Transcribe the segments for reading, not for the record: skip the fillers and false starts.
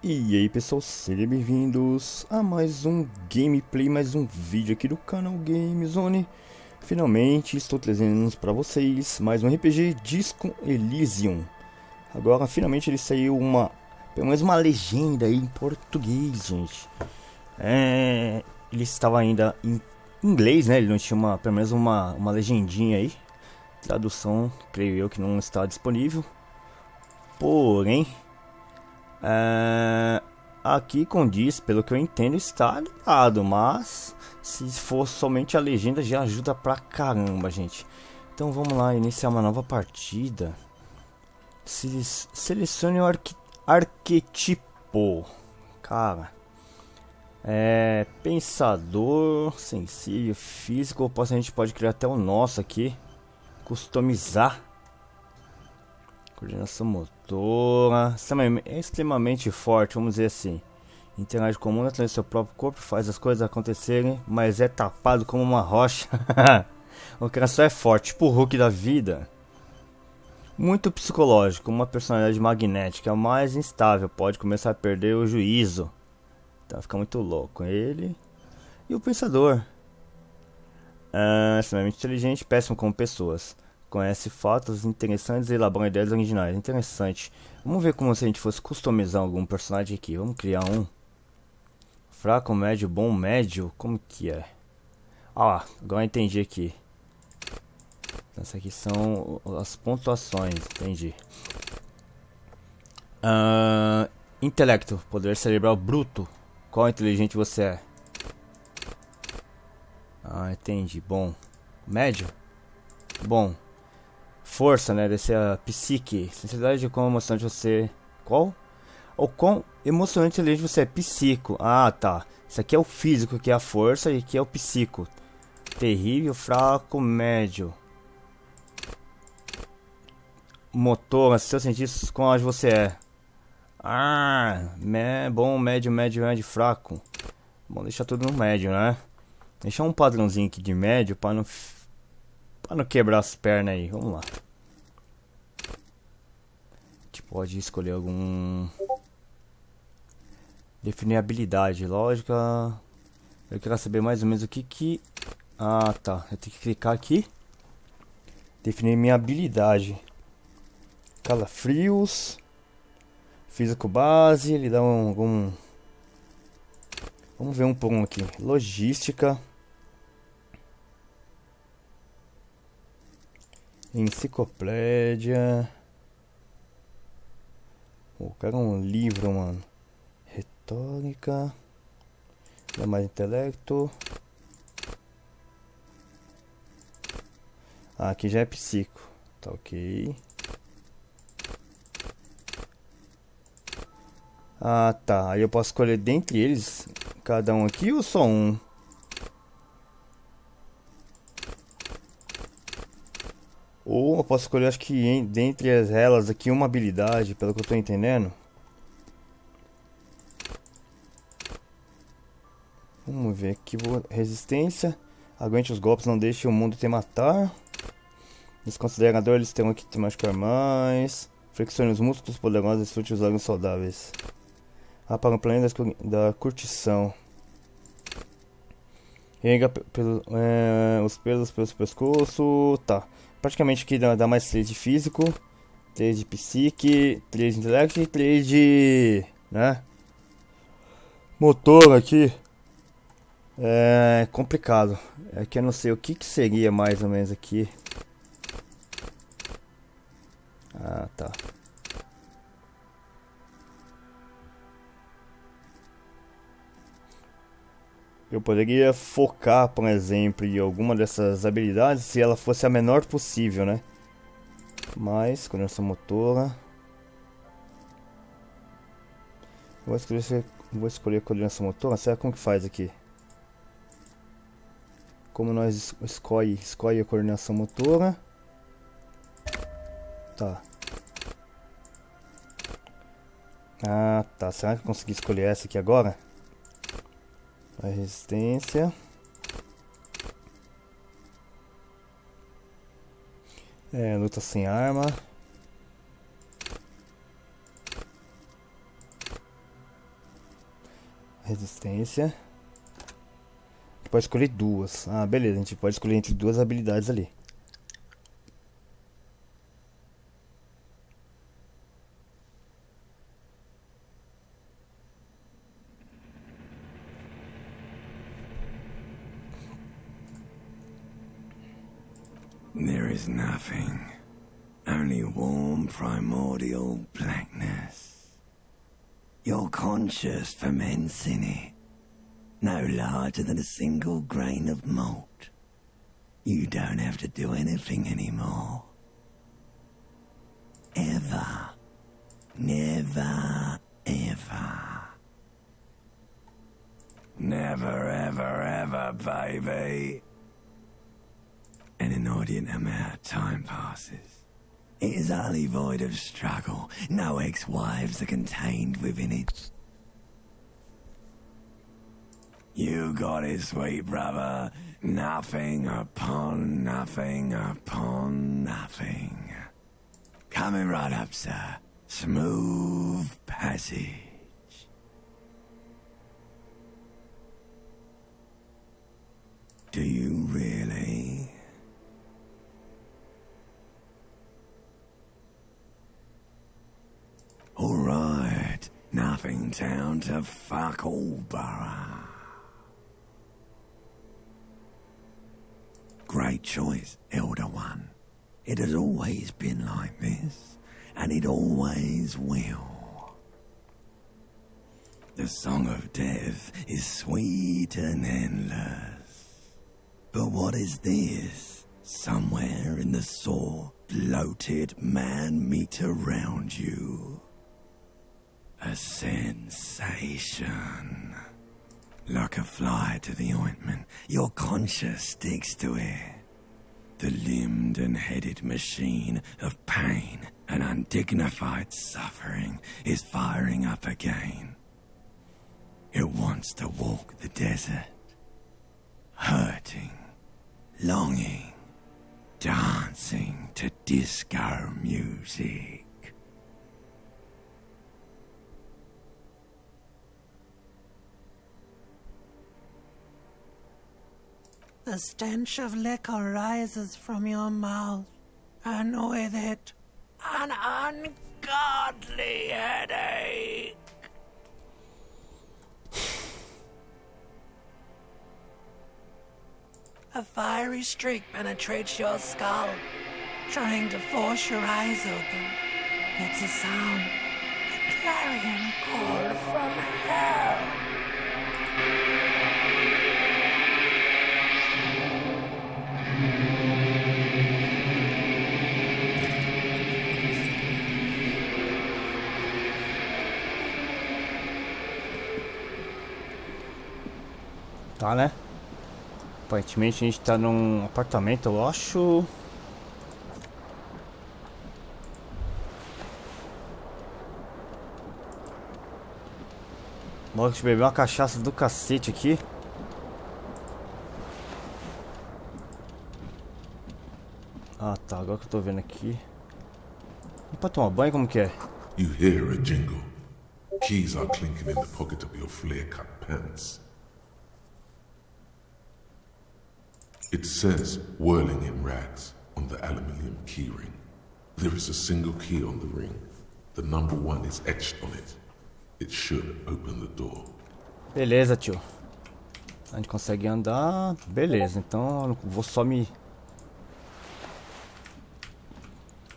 E aí pessoal, sejam bem-vindos a mais um gameplay, mais um vídeo aqui do canal Gamezone. Finalmente estou trazendo para vocês mais um RPG Disco Elysium. Agora finalmente ele saiu pelo menos uma legenda aí em português, gente. Ele estava ainda em inglês, né? Ele não tinha pelo menos uma legendinha aí. Tradução, creio eu que não está disponível. Porém, aqui condiz, pelo que eu entendo, está ligado, mas se for somente a legenda já ajuda pra caramba, gente. Então vamos lá, iniciar uma nova partida. Selecione o arquetipo. Cara, pensador, sensível, físico. A gente pode criar até o nosso aqui, customizar. Coordenação motora, é extremamente forte, vamos dizer assim. Interage com o mundo através do seu próprio corpo, faz as coisas acontecerem, mas é tapado como uma rocha. O cara só é forte, tipo o Hulk da vida. Muito psicológico, uma personalidade magnética, é o mais instável, pode começar a perder o juízo. Então fica muito louco. Ele e o pensador. Extremamente inteligente, péssimo como pessoas. Conhece fatos interessantes e elabora ideias originais. Interessante. Vamos ver como se a gente fosse customizar algum personagem aqui. Vamos criar um. Fraco, médio, bom, médio. Como que é? Ah, agora eu entendi aqui. Essas aqui são as pontuações. Entendi. Intelecto. Poder cerebral bruto. Qual inteligente você é? Entendi. Bom. Médio. Bom. Força, né? Desse psique. Sensibilidade de quão emocionante você... Qual? Ou quão emocionante e inteligente você é? Psico. Ah, tá. Isso aqui é o físico, que é a força, e aqui é o psico. Terrível, fraco, médio. Motor, seus cientistas, quão ágil você é? Bom, médio, médio, médio, fraco. Bom, deixar tudo no médio, né? Deixar um padrãozinho aqui de médio para não quebrar as pernas aí, vamos lá. A gente pode escolher algum... Definir habilidade, lógica. Eu quero saber mais ou menos o que... Ah, tá. Eu tenho que clicar aqui. Definir minha habilidade. Calafrios. Físico base, ele dá algum... Vamos ver um por um aqui. Logística. Enciclopédia. O cara é um livro, mano. Retórica. Dá mais intelecto. Aqui já é psico. Tá ok. Tá. Aí eu posso escolher dentre eles cada um aqui ou só um? Ou eu posso escolher, acho que dentre elas aqui, uma habilidade, pelo que eu tô entendendo. Vamos ver aqui. Resistência. Aguente os golpes, não deixe o mundo te matar. Desconsiderador, eles terão que te machucar mais. Flexione os músculos poderosos e desfrute os órgãos saudáveis. Apaga o planeta da curtição. Erga os pelos pelo pescoço. Tá. Praticamente aqui dá mais 3 de físico, 3 de psique, 3 de intelecto e 3 de... né? Motor aqui. É complicado. É que eu não sei o que seria mais ou menos aqui. Tá. Eu poderia focar, por exemplo, em alguma dessas habilidades se ela fosse a menor possível, né? Mas, coordenação motora. Vou escolher coordenação motora. Será como que faz aqui? Como nós escolhe a coordenação motora. Tá. Tá. Será que eu consegui escolher essa aqui agora? A resistência. Luta sem arma. resistência. A gente pode escolher duas. Ah, beleza, a gente pode escolher entre duas habilidades ali. There is nothing, only warm primordial blackness. You're conscious ferments in it, no larger than a single grain of malt. You don't have to do anything anymore. Ever. Never, ever. Never, ever, ever, baby. An inordinate amount of time passes. It is utterly void of struggle. No ex-wives are contained within it. You got it, sweet brother. Nothing upon nothing upon nothing. Coming right up, sir. Smooth passage. Do you really? Alright, nothing down to fuck all borough. Great choice, Elder One. It has always been like this, and it always will. The song of death is sweet and endless. But what is this? Somewhere in the sore, bloated man meet around you. A sensation. Like a fly to the ointment, your conscience sticks to it. The limbed and headed machine of pain and undignified suffering is firing up again. It wants to walk the desert. Hurting, longing, dancing to disco music. The stench of liquor rises from your mouth, and with it, an ungodly headache. A fiery streak penetrates your skull, trying to force your eyes open. It's a sound, a clarion call from hell. Tá, né? Aparentemente a gente tá num apartamento, eu acho. Bora, deixa eu beber uma cachaça do cacete aqui. Ah, tá, agora que eu tô vendo aqui. E pra tomar banho, como que é? You hear a jingle. Keys are clinking in the pocket of your flare-cut pants. It says, whirling in rags, on the aluminium keyring. There is a single key on the ring. The number 1 is etched on it. It should open the door. Beleza, tio. A gente consegue andar. Beleza, então eu vou só me...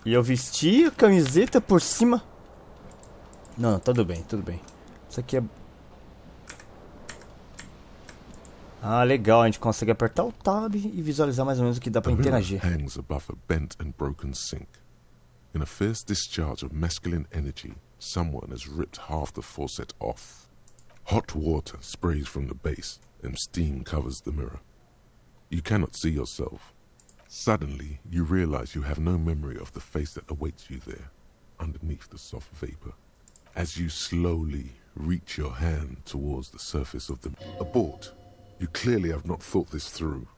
E eu vesti a camiseta por cima. Não, tudo bem, tudo bem. Isso aqui é... Ah, legal, a gente consegue apertar o tab e visualizar mais ou menos o que dá pra interagir. The mirror hangs above a bent and broken sink. In a fierce discharge of masculine energy, someone has ripped half the faucet off. Hot water sprays from the base and steam covers the mirror. You cannot see yourself. Suddenly, you realize you have no memory of the face that awaits you there, underneath the soft vapor. As you slowly reach your hand towards the surface of the... Abort! You clearly have not thought this through.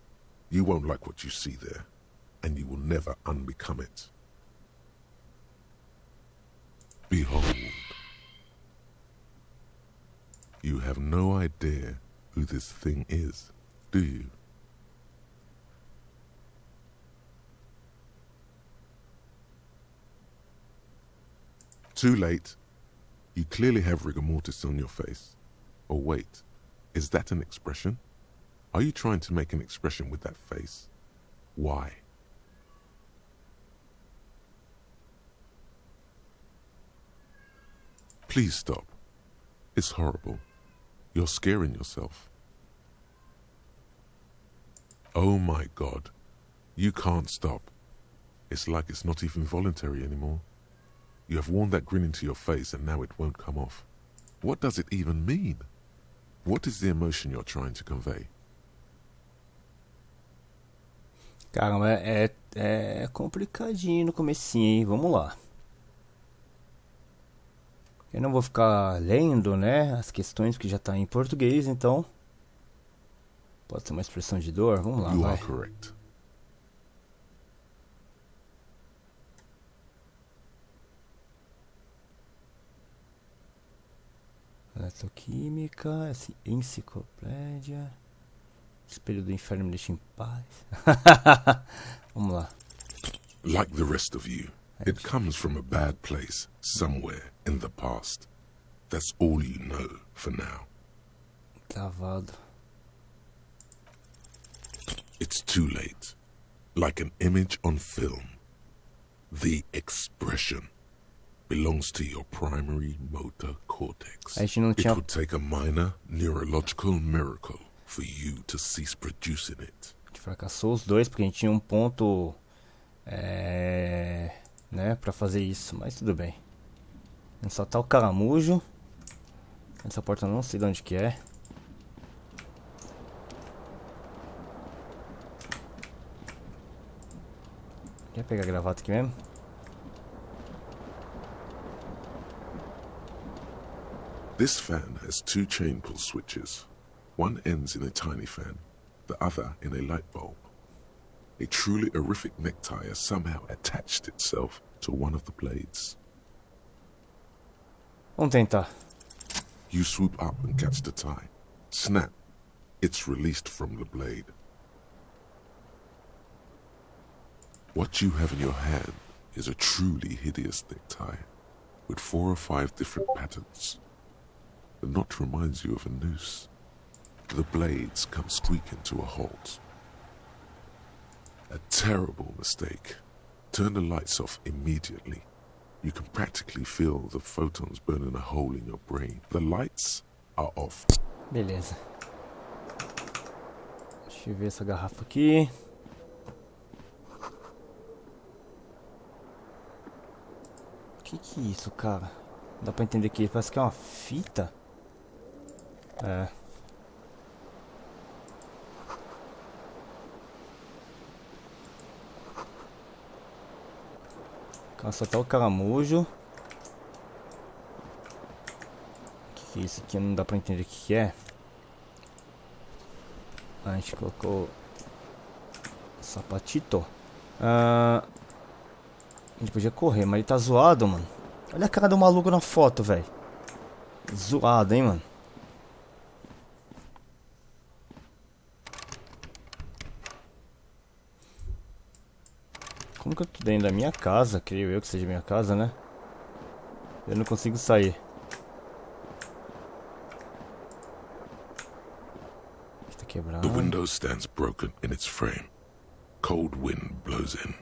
You won't like what you see there, and you will never unbecome it. Behold. You have no idea who this thing is, do you? Too late. You clearly have rigor mortis on your face. Or wait, is that an expression? Are you trying to make an expression with that face? Why? Please stop. It's horrible. You're scaring yourself. Oh my God. You can't stop. It's like it's not even voluntary anymore. You have worn that grin into your face and now it won't come off. What does it even mean? What is the emotion you're trying to convey? Caramba, é complicadinho no comecinho, hein? Vamos lá. Eu não vou ficar lendo, né, as questões que já tá em português, então pode ser uma expressão de dor. Vamos lá, You vai. are correct. Eletroquímica, enciclopédia, espelho do inferno me deixa em paz. Vamos lá. Like the rest of you, it comes from a bad place somewhere in the past. That's all you know for now. Travado. It's too late. Like an image on film. The expression belongs to your primary motor cortex. A gente não It tinha... would take a minor neurological miracle for you to cease producing it. A gente fracassou os dois porque a gente tinha um ponto, né, pra fazer isso, mas tudo bem. Só tá o caramujo. Essa porta eu não sei de onde que é. Quer pegar a gravata aqui mesmo? This fan has two chain pull switches. One ends in a tiny fan, the other in a light bulb. A truly horrific necktie has somehow attached itself to one of the blades. Vamos tentar. You swoop up and catch the tie. Snap. It's released from the blade. What you have in your hand is a truly hideous necktie, with 4 or 5 different patterns. The knot reminds you of a noose. The blades come squeaking to a halt. A terrible mistake. Turn the lights off immediately. You can practically feel the photons burning a hole in your brain. The lights are off. Beleza. Deixa eu ver essa garrafa aqui. Que é isso, cara? Dá pra entender que parece que é uma fita. É. Só tá o caramujo. Que é isso aqui? Não dá pra entender o que é. A gente colocou sapatito. A gente podia correr, mas ele tá zoado, mano. Olha a cara do maluco na foto, velho. Zoado, hein, mano. Como que eu tô dentro da minha casa? Creio eu que seja minha casa, né? Eu não consigo sair. Está quebrado. The window stands broken in its frame. Cold wind blows in.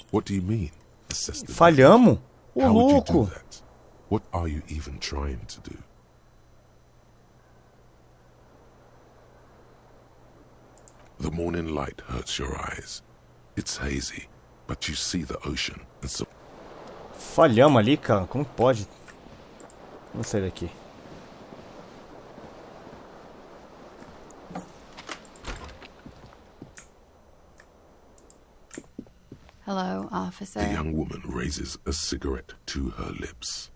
What do you mean? Assess the Falhamos? Ô, How would you do louco! that? What are you even trying to do? The morning light hurts your eyes. It's hazy, but you see the ocean and so Falhamos ali, cara. Como pode? Vamos sair daqui. Hello, officer. the young woman raises a cigarette to her lips.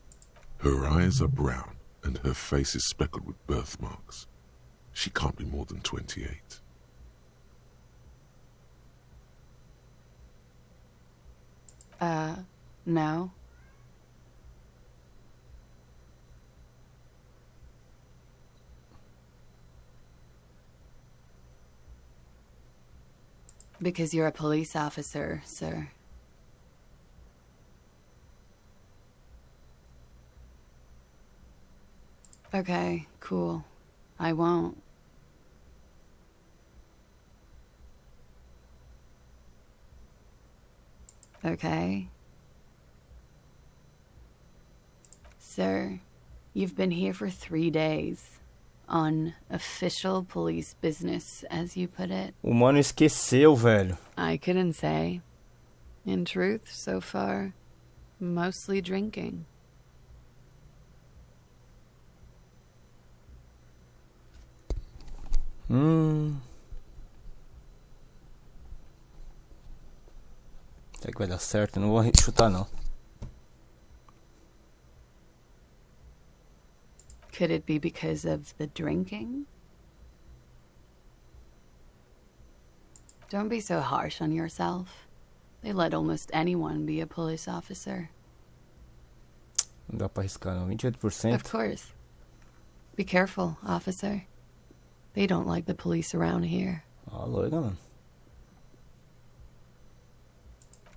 Her eyes are brown and her face is speckled with birthmarks. She can't be more than 28. No. Because you're a police officer, sir. Okay, cool. I won't. Okay. Sir, you've been here for 3 days. On official police business, as you put it. O mano esqueceu, velho. I couldn't say. In truth, so far, mostly drinking. Será que vai dar certo? Eu não vou chutar, não. Could it be because of the drinking? Don't be so harsh on yourself. They let almost anyone be a police officer. Não dá pra arriscar, não. 28%. Of course. Be careful, officer. They don't like the police around here. Ah, loira, mano.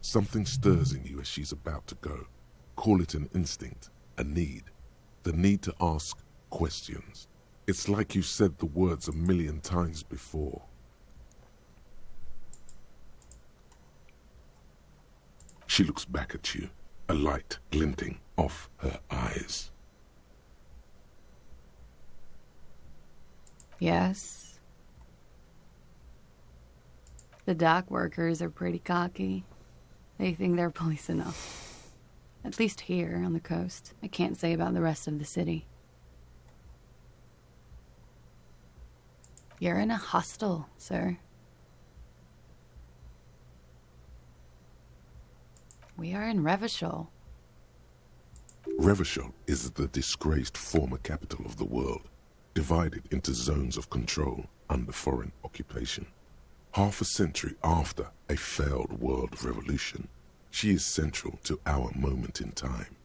Something stirs in you as she's about to go. Call it an instinct, a need. The need to ask questions. It's like you said the words 1,000,000 times before. She looks back at you, a light glinting off her eyes. Yes. The dock workers are pretty cocky. They think they're police enough. At least here on the coast. I can't say about the rest of the city. You're in a hostel, sir. We are in Revachol. Revachol is the disgraced former capital of the world, divided into zones of control under foreign occupation. Half a century after a failed world revolution, she is central to our moment in time.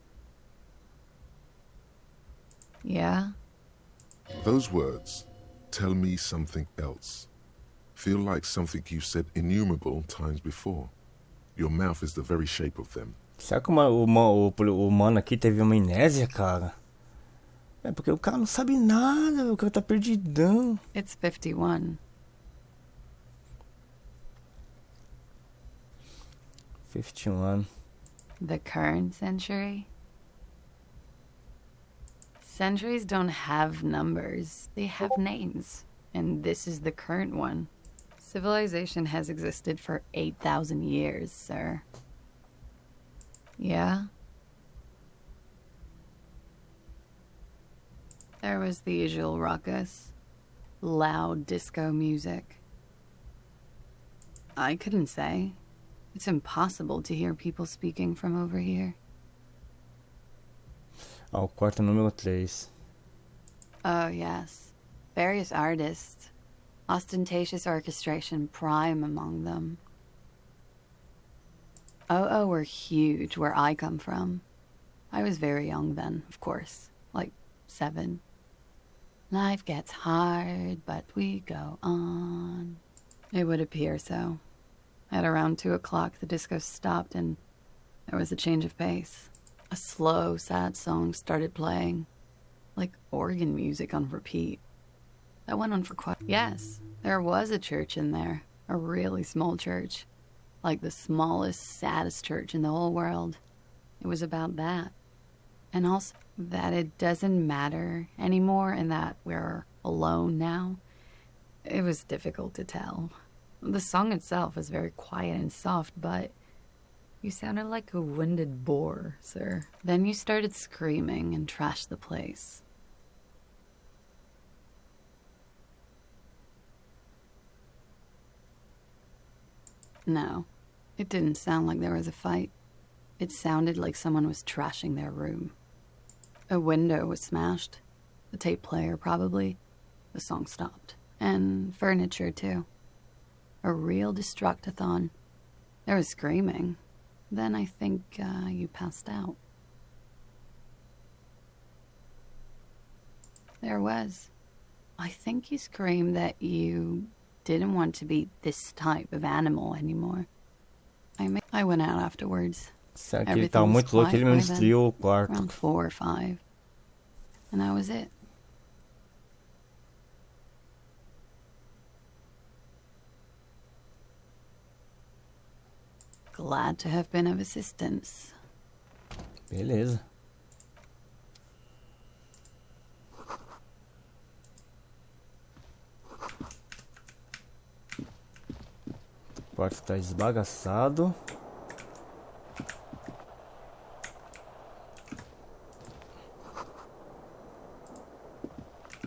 Yeah? Those words tell me something else. Feel like something you said innumerable times before. Your mouth is the very shape of them. Será que o mano aqui teve uma amnésia, cara? É porque o cara não sabe nada, o cara tá perdidão. It's 51. 51. The current century? Centuries don't have numbers. They have names. And this is the current one. Civilization has existed for 8,000 years, sir. Yeah? There was the usual ruckus. Loud disco music. I couldn't say. It's impossible to hear people speaking from over here. Ah, o quarto número 3. Oh, yes. Various artists. Ostentatious orchestration prime among them. Oh, were huge where I come from. I was very young then, of course. Like 7. Life gets hard, but we go on. It would appear so. At around 2 o'clock, the disco stopped and there was a change of pace. A slow, sad song started playing, like organ music on repeat. That went on for quite... Yes, there was a church in there, a really small church, like the smallest, saddest church in the whole world. It was about that. And also that it doesn't matter anymore and that we're alone now. It was difficult to tell. The song itself was very quiet and soft, but you sounded like a winded boar, sir. Then you started screaming and trashed the place. No, it didn't sound like there was a fight. It sounded like someone was trashing their room. A window was smashed. The tape player, probably. The song stopped. And furniture, too. A real destructathon. There was screaming. Then I think you passed out. There was. I think you screamed that you didn't want to be this type of animal anymore. I went out afterwards. Será que ele tava muito louco? Ele mesmo destruiu o quarto. Around 4 or 5. And that was it. Glad to have been of assistance. Beleza. O quarto tá esbagaçado.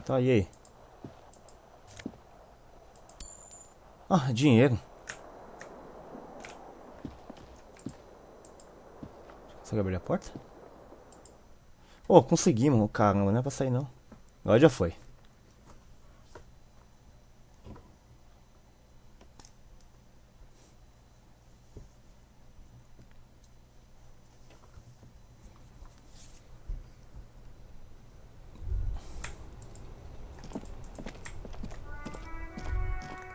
Tá, e aí? Ah, dinheiro. Consegue abrir a porta? Oh, conseguimos, caramba, não é pra sair não. Agora já foi.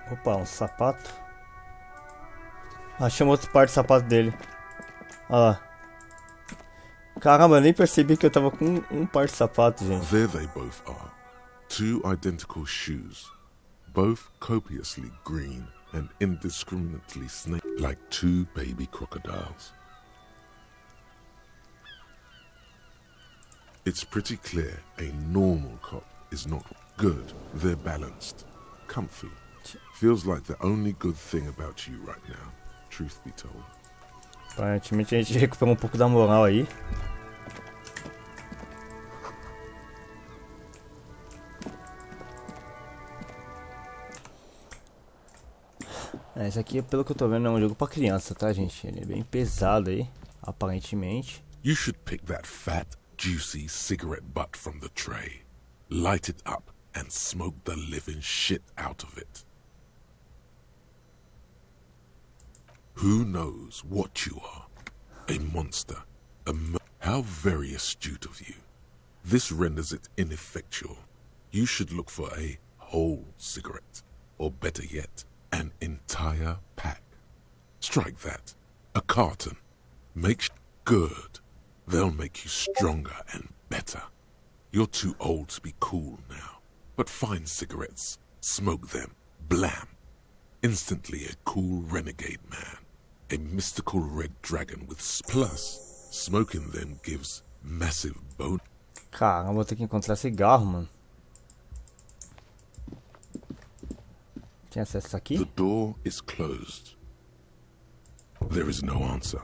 Opa, um sapato. Achamos outra parte do sapato dele. Olha lá. Caramba, eu nem percebi que eu tava com um par de sapatos, gente. There they both are. 2 identical shoes. Both copiously green and indiscriminately snake like 2 baby crocodiles. It's pretty clear a normal cop is not good. They're balanced, comfy. Feels like the only good thing about you right now, truth be told. Aparentemente a gente recuperou um pouco da moral aí. Esse aqui, pelo que eu tô vendo, é um jogo pra criança, tá, gente? Ele é bem pesado aí, aparentemente. You should pick that fat, juicy cigarette butt from the tray, light it up and smoke the living shit out of it. Who knows what you are? A monster. How very astute of you. This renders it ineffectual. You should look for a whole cigarette, or better yet, an entire pack. Strike that. A carton. Make good. They'll make you stronger and better. You're too old to be cool now, but find cigarettes, smoke them, blam. Instantly a cool renegade man. A mystical red dragon with plus, smoking them gives massive bone. Caramba, vou ter que encontrar cigarro, mano. Tem acesso aqui? The door is closed. There is no answer.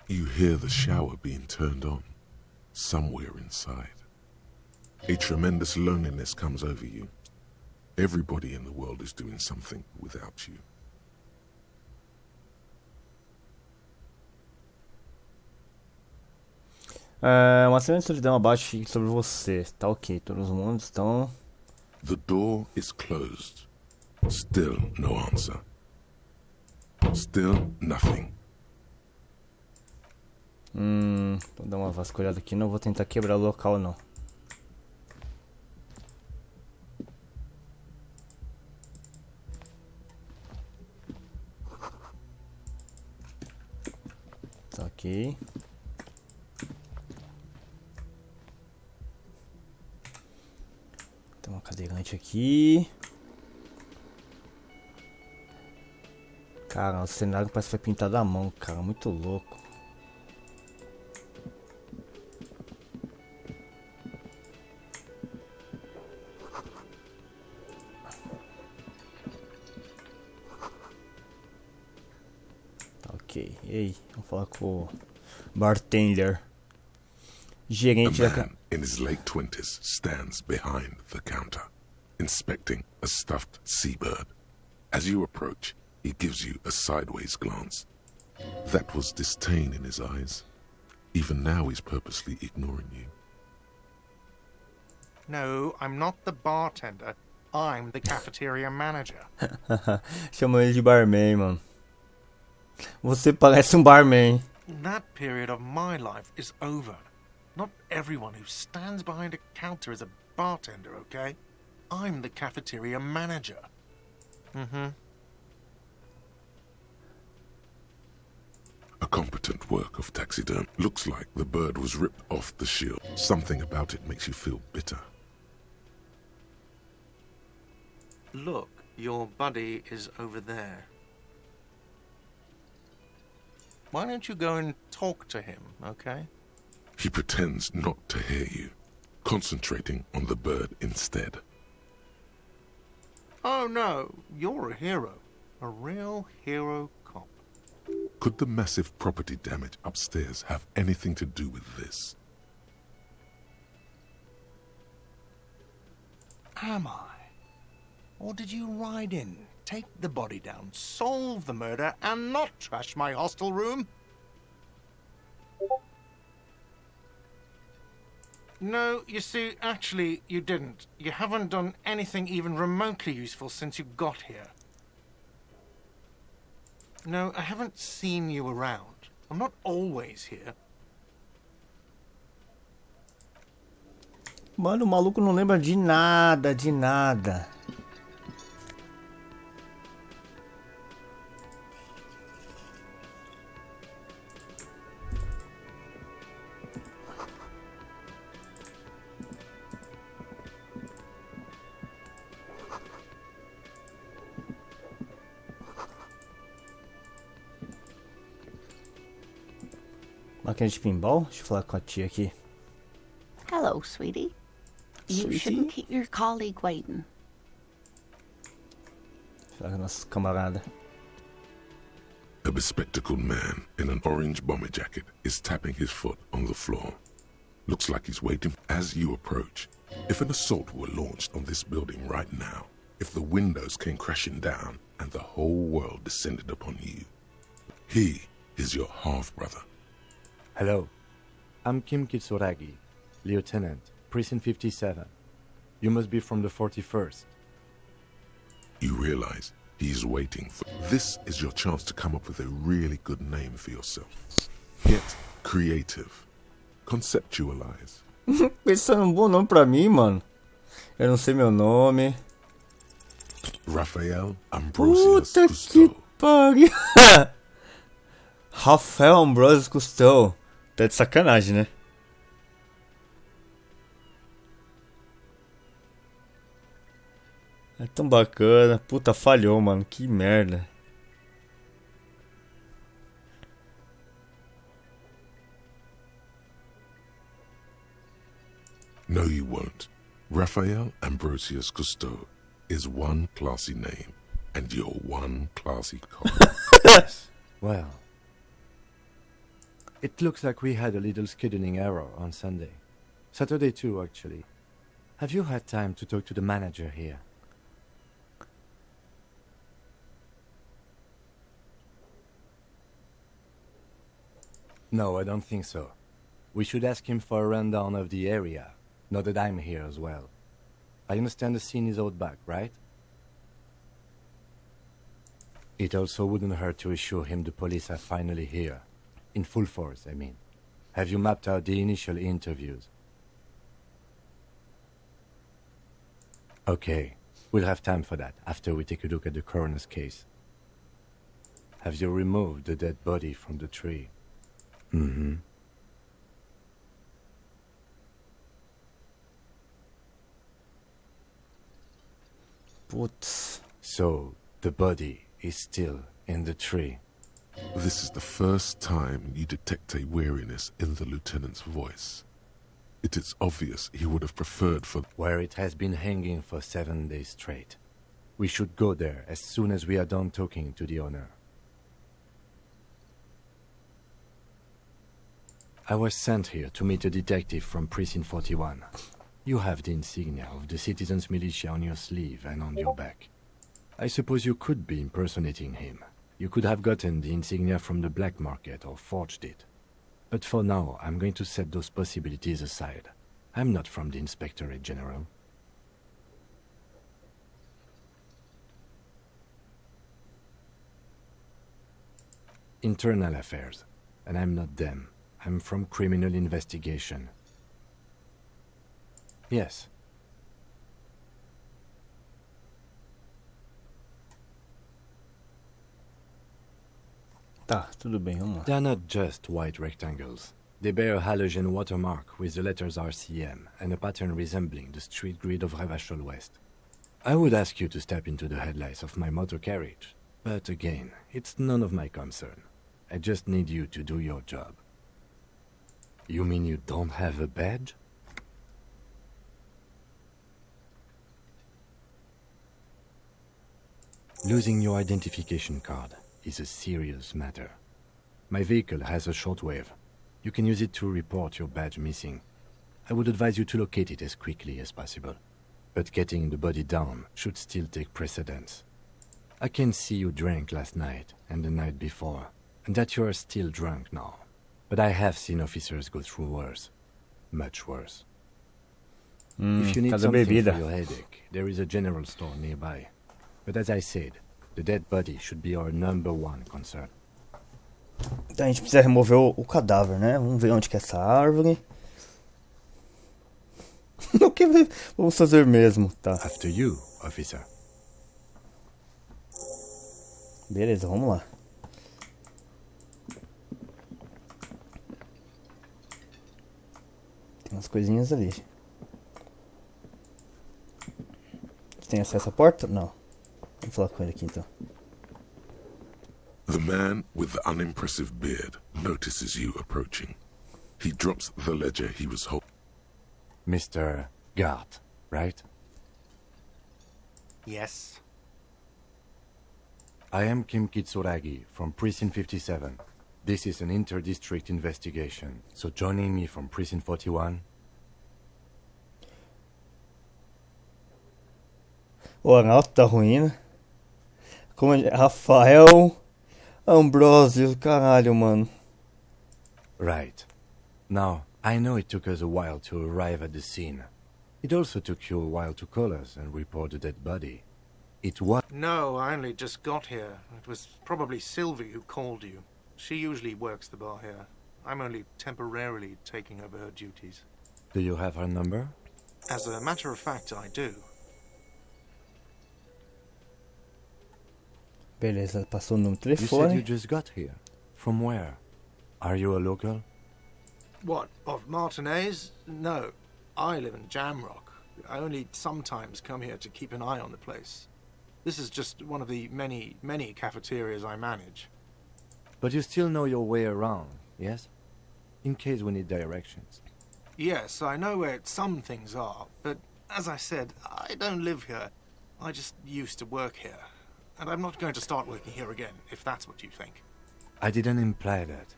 You hear the shower being turned on, somewhere inside. A tremendous loneliness comes over you. Everybody in the world is doing something without you. Uma cena de solidão abaixo sobre você. Tá ok, todos os mundos estão... The door is closed. Still no answer. Still nothing. Vou dar uma vasculhada aqui, não vou tentar quebrar o local não. Tá ok. Tem uma cadeirante aqui. Cara, o cenário parece que foi pintado à mão, cara, muito louco. Tá ok, e aí, vamos falar com o bartender. Gerente A man in his late 20s stands behind the counter, inspecting a stuffed seabird. As you approach, he gives you a sideways glance. That was disdain in his eyes. Even now he's purposely ignoring you. No, I'm not the bartender. I'm the cafeteria manager. Chamou ele de barman, mano. Você parece barman. That period of my life is over. Not everyone who stands behind a counter is a bartender, okay? I'm the cafeteria manager. Mm-hmm. A competent work of taxidermy. Looks like the bird was ripped off the shield. Something about it makes you feel bitter. Look, your buddy is over there. Why don't you go and talk to him, okay? He pretends not to hear you, concentrating on the bird instead. Oh no, you're a hero. A real hero cop. Could the massive property damage upstairs have anything to do with this? Am I? Or did you ride in, take the body down, solve the murder, and not trash my hostel room? No, you see, actually, you didn't. You haven't done anything even remotely useful since you got here. No, I haven't seen you around. I'm not always here. Mano, o maluco não lembra de nada, de nada. Máquina de pinball? Deixa eu falar com a tia aqui. Hello, sweetie. You shouldn't keep your colleague waiting. Falar com a nossa camarada. A bespectacled man in an orange bomber jacket is tapping his foot on the floor. Looks like he's waiting as you approach. If an assault were launched on this building right now, if the windows came crashing down and the whole world descended upon you, he is your half-brother. Hello, I'm Kim Kitsuragi, Lieutenant, Precinct 57. You must be from the 41st. You realize he is waiting for... This is your chance to come up with a really good name for yourself. Get creative. Conceptualize. Pensando num bom nome pra mim, mano. Eu não sei meu nome. Rafael Ambrosius Puta Cousteau. que pariu. Rafael Ambrosius Cousteau. Tá de sacanagem, né? É tão bacana. Puta, falhou, mano. Que merda. No, you won't. Rafael Ambrosius Cousteau is one classy name, and you're one classy cop. Well, it looks like we had a little scheduling error on Sunday. Saturday too, actually. Have you had time to talk to the manager here? No, I don't think so. We should ask him for a rundown of the area, now that I'm here as well. I understand the scene is out back, right? It also wouldn't hurt to assure him the police are finally here. In full force, I mean. Have you mapped out the initial interviews? Okay, we'll have time for that after we take a look at the coroner's case. Have you removed the dead body from the tree? Mm-hmm. Putz. So, the body is still in the tree. This is the first time you detect a weariness in the lieutenant's voice. It is obvious he would have preferred for... Where it has been hanging for 7 days straight. We should go there as soon as we are done talking to the owner. I was sent here to meet a detective from Precinct 41. You have the insignia of the citizens' militia on your sleeve and on your back. I suppose you could be impersonating him. You could have gotten the insignia from the black market or forged it. But for now, I'm going to set those possibilities aside. I'm not from the Inspectorate General. Internal affairs. And I'm not them. I'm from criminal investigation. Yes. Tá, tudo bem, vamos lá. They are not just white rectangles. They bear a halogen watermark with the letters RCM and a pattern resembling the street grid of Revachol West. I would ask you to step into the headlights of my motor carriage, but again, it's none of my concern. I just need you to do your job. You mean you don't have a badge? Losing your identification card is a serious matter. My vehicle has a shortwave. You can use it to report your badge missing. I would advise you to locate it as quickly as possible. But getting the body down should still take precedence. I can see you drank last night and the night before, and that you are still drunk now. But I have seen officers go through worse. Much worse. If you need something for your headache, there is a general store nearby. But as I said, the dead body should be our _1 concern. Então a gente precisa remover o cadáver, né? Vamos ver onde que é essa árvore. O que vamos fazer mesmo, tá? After you, officer. Beleza, vamos lá. Tem umas coisinhas ali. Você tem acesso à porta? Não. Vamos falar com ele aqui então. The man with the unimpressive beard notices you approaching. He drops the ledger he was holding. Mr. Gart, right? Yes. I am Kim Kitsuragi from Precinct 57. This is an inter-district investigation, so joining me from Precinct 41... O Arnaldo tá ruim, né? Como é? Rafael Ambrosio, caralho, mano. Right. Now, I know it took us a while to arrive at the scene. It also took you a while to call us and report the dead body. It was... No, I only just got here. It was probably Sylvie who called you. She usually works the bar here. I'm only temporarily taking over her duties. Do you have her number? As a matter of fact, I do. Beleza, passou no You telefone. said you just got here. From where? Are you a local? What, of Martinez? No, I live in Jamrock. I only sometimes come here to keep an eye on the place. This is just one of the many, many cafeterias I manage. But you still know your way around, yes? In case we need directions. Yes, I know where some things are, but as I said, I don't live here. I just used to work here. And I'm not going to start working here again, if that's what you think. I didn't imply that.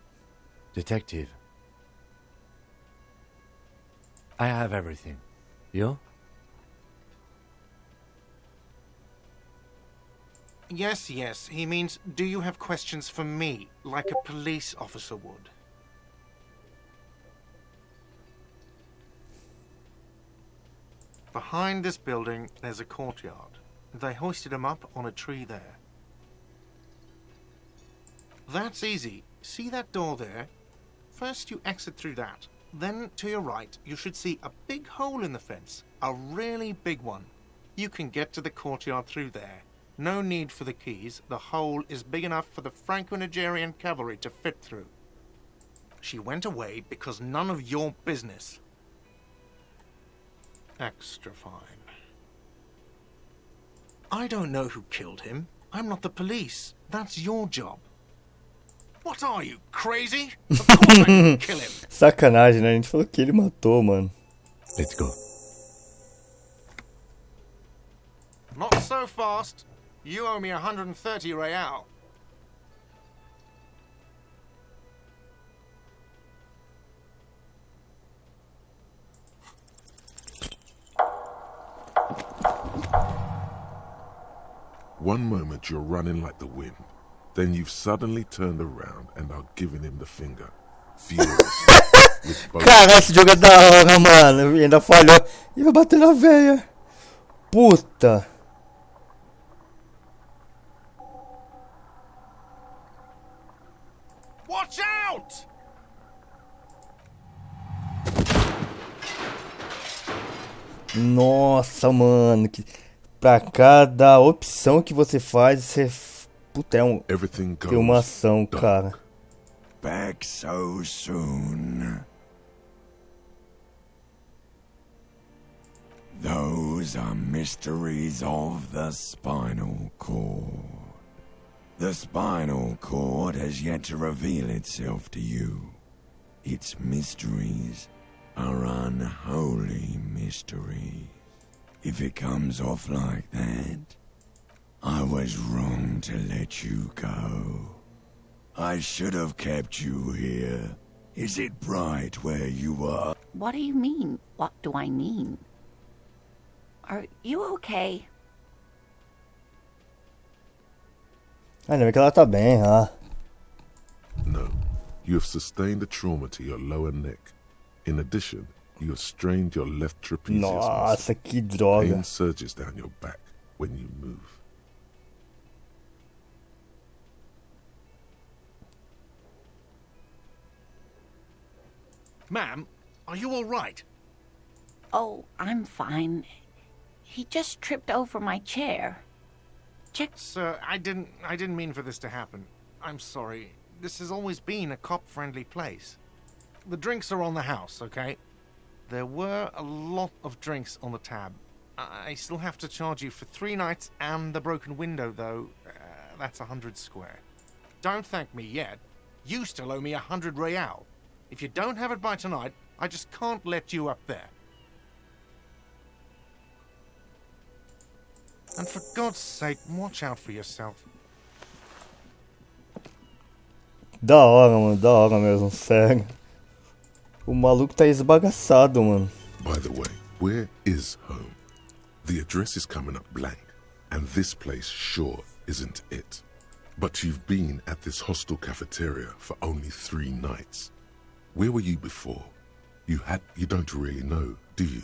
Detective. I have everything. You? Yes, yes, he means, do you have questions for me, like a police officer would? Behind this building, there's a courtyard. They hoisted him up on a tree there. That's easy. See that door there? First you exit through that. Then, to your right, you should see a big hole in the fence. A really big one. You can get to the courtyard through there. No need for the keys. The hole is big enough for the Franco-Nigerian cavalry to fit through. She went away because none of your business. Extra fine. I don't know who killed him. I'm not the police. That's your job. What are you, crazy? Of course I didn't kill him. Sacanagem, né? A gente falou que ele matou, mano. Let's go. Not so fast. You owe me 130 real. One moment you're running like the wind. Then you've suddenly turned around and are giving him the finger. Furious. With both... Cara, esse jogo é da hora, mano. E ainda falhou. E vai bater na véia. Puta. Watch out! Nossa, mano. Pra cada opção que você faz, você Puta, Everything tem uma goes ação, dark. cara. Back so soon. Those are mysteries of the spinal cord. The spinal cord has yet to reveal itself to you. Its mysteries are unholy mysteries. If it comes off like that, I was wrong to let you go. I should have kept you here. Is it bright where you are? What do you mean? What do I mean? Are you okay? Ainda bem que ela tá bem, ah. No. You have sustained a trauma to your lower neck. In addition, you have strained your left trapezius muscle. Nossa, que droga. Pain surges down your back when you move. Ma'am, are you all right? Oh, I'm fine. He just tripped over my chair. Sir, I didn't mean for this to happen. I'm sorry. This has always been a cop-friendly place. The drinks are on the house, okay? There were a lot of drinks on the tab. I still have to charge you for 3 nights and the broken window, though. That's 100 square. Don't thank me yet. You still owe me 100 real. If you don't have it by tonight, I just can't let you up there. And for God's sake, watch out for yourself. Da hora mesmo, sério. O maluco tá esbagaçado, mano. By the way, where is home? The address is coming up blank, and this place sure isn't it. But you've been at this hostel cafeteria for only 3 nights. Where were you before? You don't really know, do you?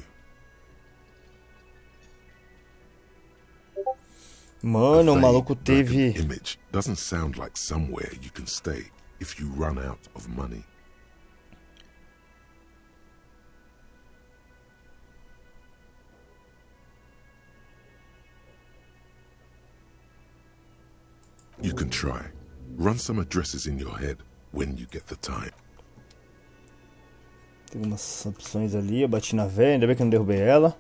Mano, o A maluco vague teve... dragon image doesn't sound like somewhere you can stay if you run out of money. You can try. Run some addresses in your head when you get the time. Tem umas opções ali, eu bati na véia, ainda bem que eu não derrubei ela.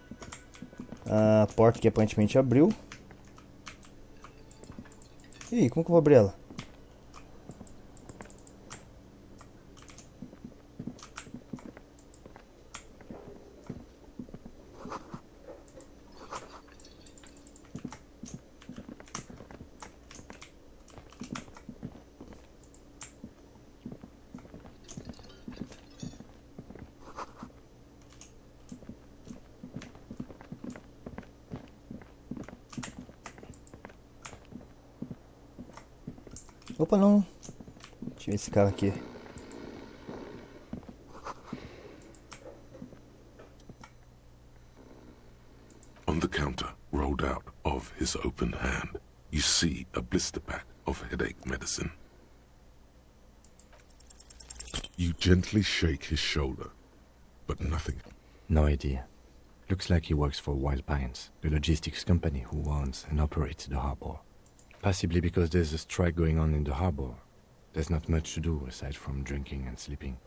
A porta que aparentemente abriu. E aí, como que eu vou abrir ela? Opa, não. Deixa eu ver esse cara aqui. On the counter, rolled out of his open hand, you see a blister pack of headache medicine. You gently shake his shoulder, but nothing. No idea. Looks like he works for Wild Pines, the logistics company who owns and operates the harbor. Possibly because there's a strike going on in the harbor. There's not much to do aside from drinking and sleeping.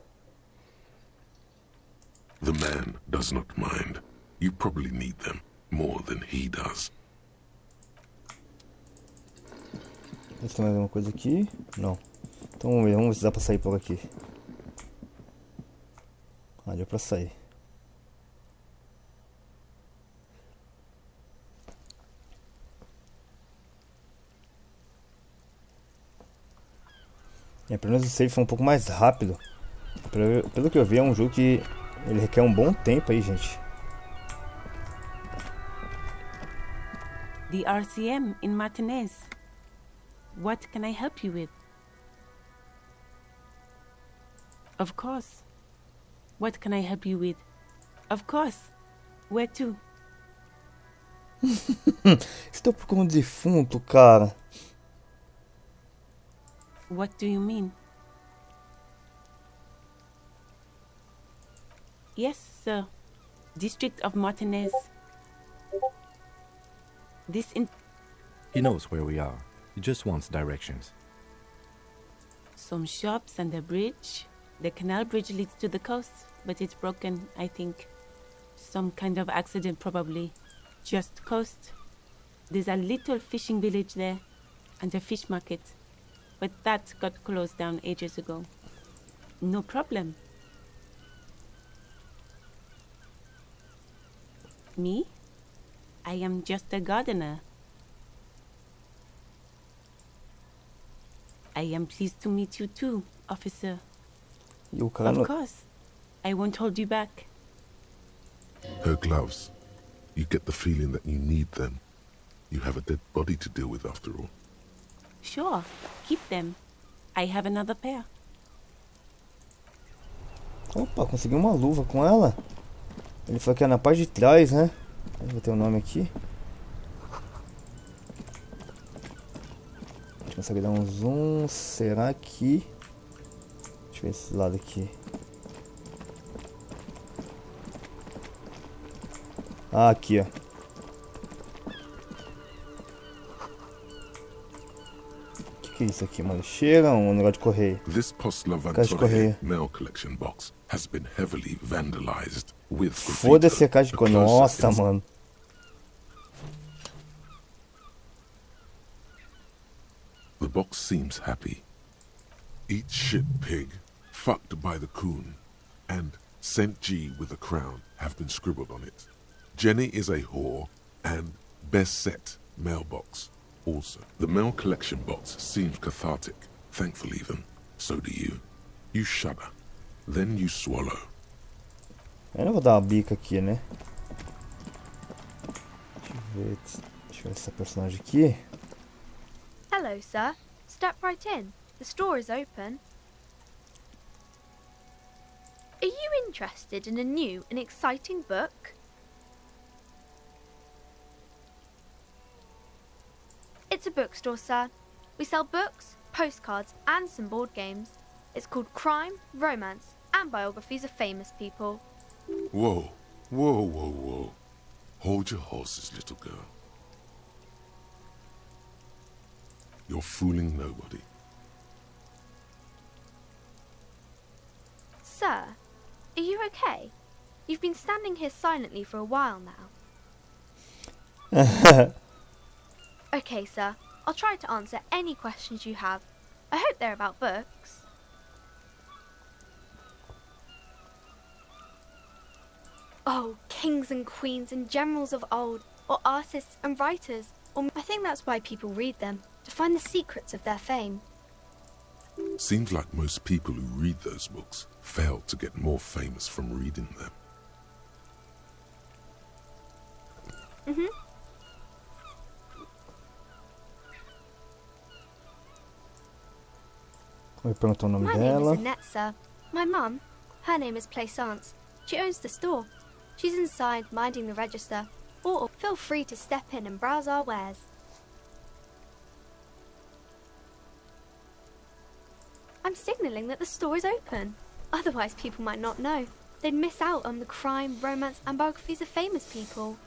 The man does not mind. You probably need them more than he does. Tem mais alguma coisa aqui? Não. Então vamos ver se dá pra sair por aqui. Ah, deu pra sair. Pelo menos o save foi um pouco mais rápido. Pelo que eu vi, é um jogo que ele requer um bom tempo aí, gente. The RCM in Martinez. What can I help you with? Of course. What can I help you with? Of course. Where to? Estou procurando um defunto, cara. What do you mean? Yes, sir. District of Martinez. He knows where we are. He just wants directions. Some shops and a bridge. The canal bridge leads to the coast, but it's broken, I think. Some kind of accident, probably. Just coast. There's a little fishing village there, and a fish market. But that got closed down ages ago. No problem. Me? I am just a gardener. I am pleased to meet you too, officer. E o cara... Of course. I won't hold you back. Her gloves. You get the feeling that you need them. You have a dead body to deal with after all. Sure, keep them. I have another pair. Opa, consegui uma luva com ela. Ele falou que é na parte de trás, né? Vou ter o nome aqui. A gente consegue dar um zoom. Será que... Deixa eu ver esse lado aqui. Ah, aqui, ó. Que é isso aqui, mano? Chega um negócio de correio. This Caixa de correio. mail collection box has been heavily vandalized with Foda-se a caixa de correio. Nossa, mano. The box seems happy. Eat shit pig, fucked by the coon, and St. G with a crown have been scribbled on it. Jenny is a whore, and best set mailbox. Also, the mail collection box seems cathartic, thankful even. So do you. You shudder. Then you swallow. Eu não vou dar uma bica aqui, né? Deixa eu ver essa personagem aqui. Hello, sir. Step right in. The store is open. Are you interested in a new and exciting book? It's a bookstore, sir. We sell books, postcards, and some board games. It's called Crime, Romance, and Biographies of Famous People. Whoa, whoa, whoa, whoa. Hold your horses, little girl. You're fooling nobody. Sir, are you okay? You've been standing here silently for a while now. Okay, sir. I'll try to answer any questions you have. I hope they're about books. Oh, kings and queens and generals of old, or artists and writers. I think that's why people read them, to find the secrets of their fame. Seems like most people who read those books fail to get more famous from reading them. Mm-hmm. Vou perguntar o nome My dela. name is Annette, sir. My mum, her name is Plaisance. She owns the store. She's inside minding the register. Or feel free to step in and browse our wares. I'm signalling that the store is open. Otherwise people might not know. They'd miss out on the crime, romance and biographies of famous people.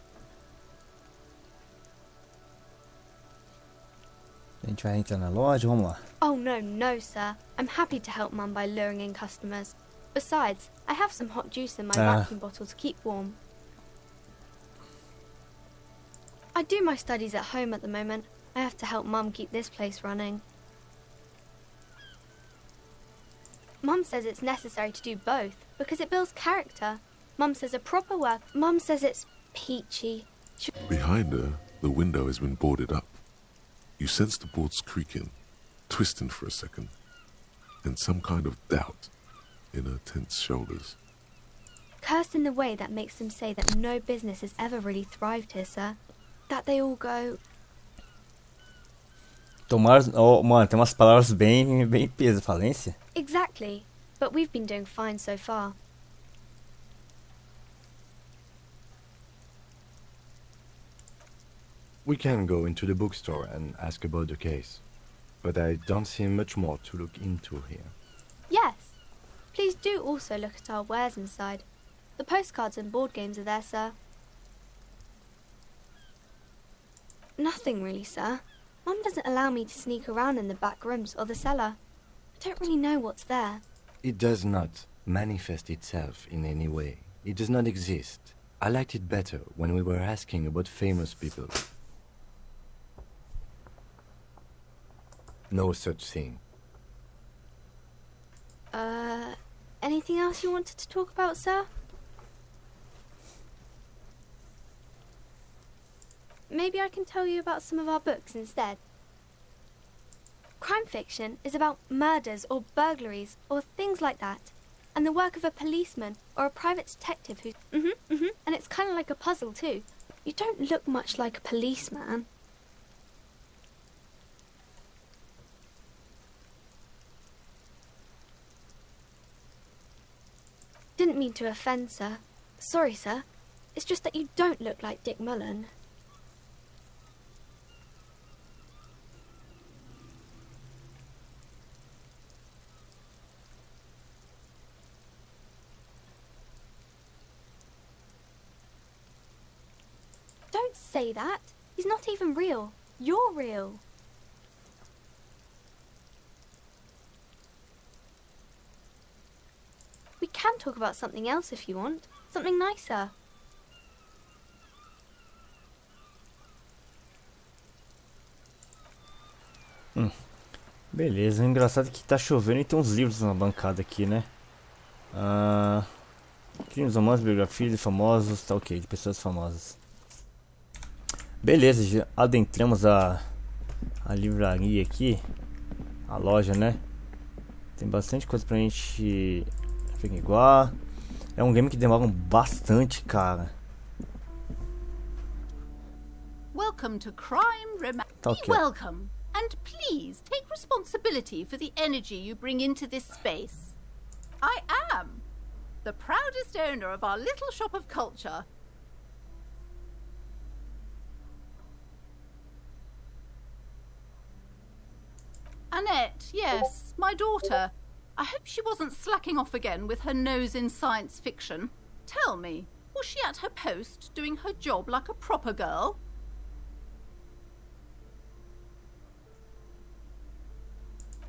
A gente vai entrar na loja, vamos lá. Oh no, sir. I'm happy to help Mum by luring in customers. Besides, I have some hot juice in my vacuum bottle to keep warm. I do my studies at home at the moment. I have to help Mum keep this place running. Mum says it's necessary to do both because it builds character. Mum says Mum says it's peachy. Behind her, the window has been boarded up. You sense the boards creaking, twisting for a second, and some kind of doubt in her tense shoulders. Cursed in the way that makes them say that no business has ever really thrived here, sir. That they all go... Oh, mano, tem umas palavras bem peso, falência. Exactly, but we've been doing fine so far. We can go into the bookstore and ask about the case, but I don't see much more to look into here. Yes. Please do also look at our wares inside. The postcards and board games are there, sir. Nothing really, sir. Mum doesn't allow me to sneak around in the back rooms or the cellar. I don't really know what's there. It does not manifest itself in any way. It does not exist. I liked it better when we were asking about famous people. No such thing. Anything else you wanted to talk about, sir? Maybe I can tell you about some of our books instead. Crime fiction is about murders or burglaries or things like that, and the work of a policeman or a private detective who... And it's kind of like a puzzle too. You don't look much like a policeman. Didn't mean to offend, sir. Sorry, sir. It's just that you don't look like Dick Mullen. Don't say that. He's not even real. You're real. We can talk about something else if you want. Something nicer. Beleza, o engraçado é que tá chovendo e tem uns livros na bancada aqui, né? Crimes, romances, biografias de famosos, tá ok, de pessoas famosas. Beleza, já adentramos a livraria aqui, a loja, né? Tem bastante coisa pra gente igual. É um game que demora bastante, cara. Welcome to crime Tá ok. Be welcome, and please take responsibility for the energy you bring into this space. I am the proudest owner of our little shop of culture. Annette, yes, my daughter. I hope she wasn't slacking off again with her nose in science fiction. Tell me, was she at her post doing her job like a proper girl?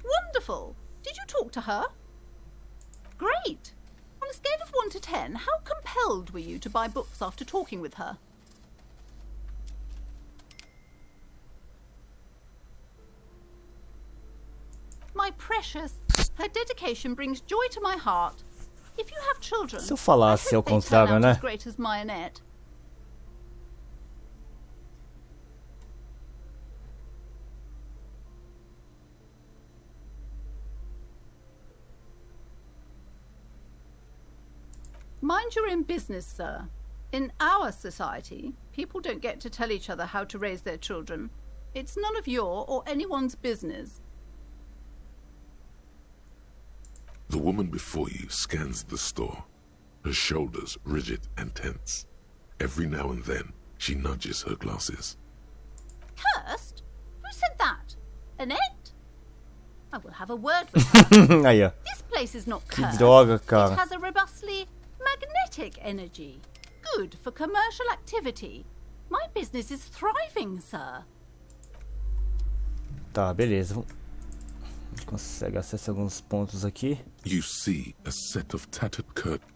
Wonderful. Did you talk to her? Great. On a scale of 1 to 10, how compelled were you to buy books after talking with her? My precious, her dedication brings joy to my heart. If you have children, Se eu falasse ao contrário, né? as great as my Annette. Mind your own business, sir. In our society, people don't get to tell each other how to raise their children. It's none of your or anyone's business. The woman before you scans the store, her shoulders rigid and tense. Every now and then, she nudges her glasses. Cursed? Who said that? Annette? I will have a word with her. Aí, ó. This place is not Que cursed. droga, cara. It has a robustly magnetic energy. Good for commercial activity. My business is thriving, sir. Tá, beleza. A gente consegue acessar alguns pontos aqui. You see a set of tattered curtains.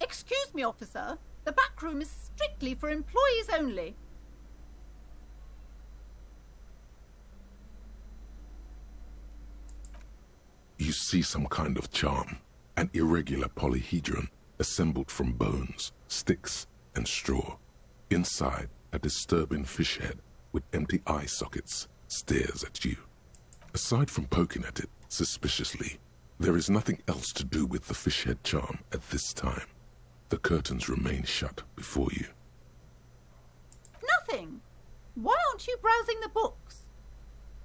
Excuse me, officer. The back room is strictly for employees only. You see some kind of charm, an irregular polyhedron assembled from bones, sticks, and straw. Inside, a disturbing fish head with empty eye sockets stares at you. Aside from poking at it suspiciously, there is nothing else to do with the fish head charm at this time. The curtains remain shut before you. Nothing. Why aren't you browsing the books?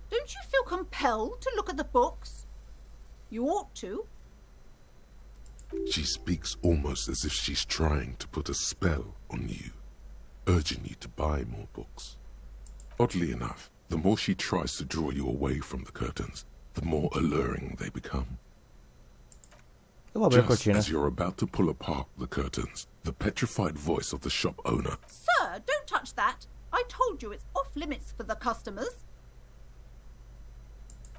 Don't you feel compelled to look at the books? You ought to. She speaks almost as if she's trying to put a spell on you, urging you to buy more books. Oddly enough, the more she tries to draw you away from the curtains, the more alluring they become. Eu vou abrir a Just cortina. as you're about to pull apart the curtains, the petrified voice of the shop owner Sir, don't touch that. I told you it's off limits for the customers.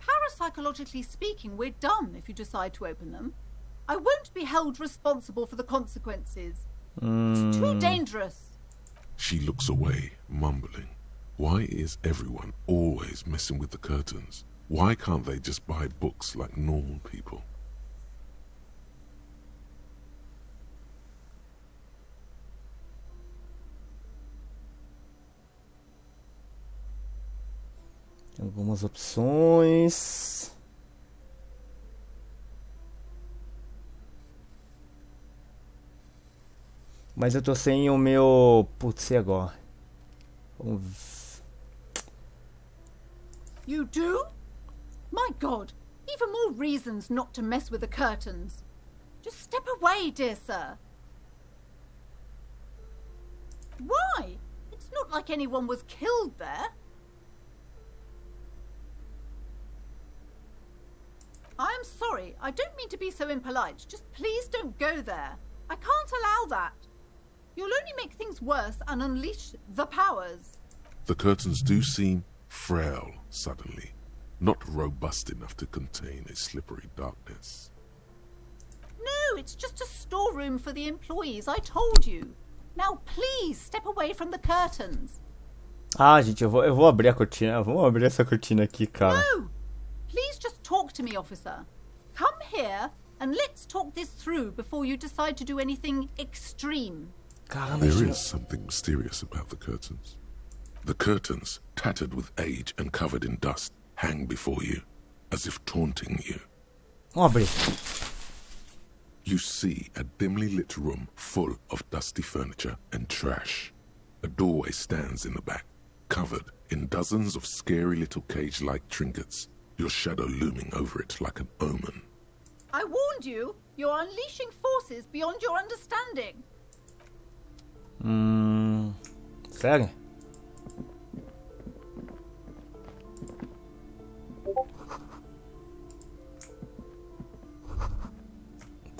Parapsychologically speaking, we're done if you decide to open them. I won't be held responsible for the consequences. It's too dangerous. She looks away, mumbling. Why is everyone always messing with the curtains? Why can't they just buy books like normal people? Tem algumas opções. Mas eu tô sem o meu... Putz, e agora? Vamos... You do? My God, even more reasons not to mess with the curtains. Just step away, dear sir. Why? It's not like anyone was killed there. I'm sorry, I don't mean to be so impolite. Just please don't go there. I can't allow that. You'll only make things worse and unleash the powers. The curtains do seem frail suddenly, not robust enough to contain a slippery darkness. No, it's just a storeroom for the employees, I told you. Now please step away from the curtains. Ah, gente, eu vou abrir a cortina. Vamos abrir essa cortina aqui, cara. No! Please just talk to me, officer. Come here and let's talk this through before you decide to do anything extreme. There is something mysterious about the curtains. The curtains, tattered with age and covered in dust, hang before you, as if taunting you. Vamos abrir. You see a dimly lit room full of dusty furniture and trash. A doorway stands in the back, covered in dozens of scary little cage-like trinkets, your shadow looming over it like an omen. I warned you, you're unleashing forces beyond your understanding. Sério?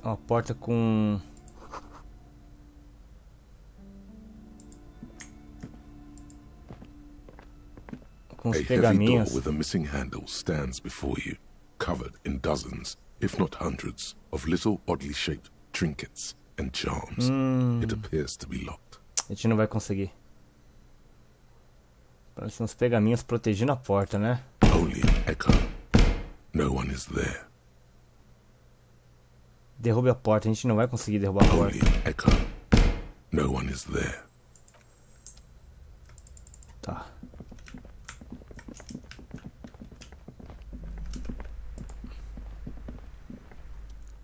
Uma porta com... com os A heavy door pergaminhos. with a missing handle stands before you, covered in dozens, if not hundreds, of little oddly shaped trinkets and charms. It appears to be locked. A gente não vai conseguir. Parecem uns pergaminhos protegendo a porta, né? Only an echo. No one is there. Derrube a porta, a gente não vai conseguir derrubar a porta. Only an echo. No one is there. Tá.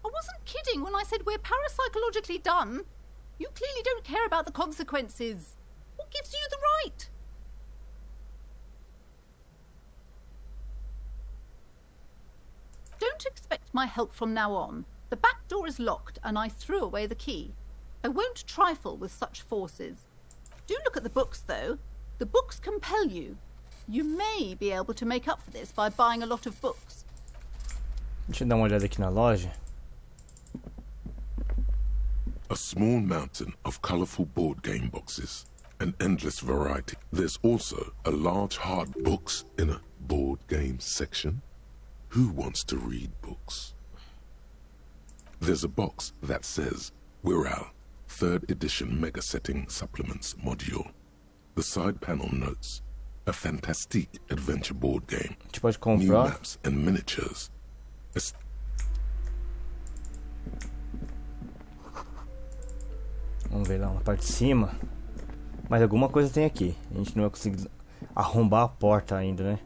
I wasn't kidding when I said we're parapsychologically done. You clearly don't care about the consequences. What gives you the right? Don't expect my help from now on. The back door is locked and I threw away the key. I won't trifle with such forces. Do look at the books, though. The books compel you. You may be able to make up for this by buying a lot of books. Deixa eu dar uma olhada aqui na loja. A small mountain of colourful board game boxes, an endless variety. There's also a large hard books in a board game section. Who wants to read books? There's a box that says Wirral, 3rd edition mega setting supplements module. The side panel notes a fantastic adventure board game. A gente pode New comprar. maps and miniatures. Vamos ver lá na parte de cima. Mas alguma coisa tem aqui. A gente não vai conseguir arrombar a porta ainda, né?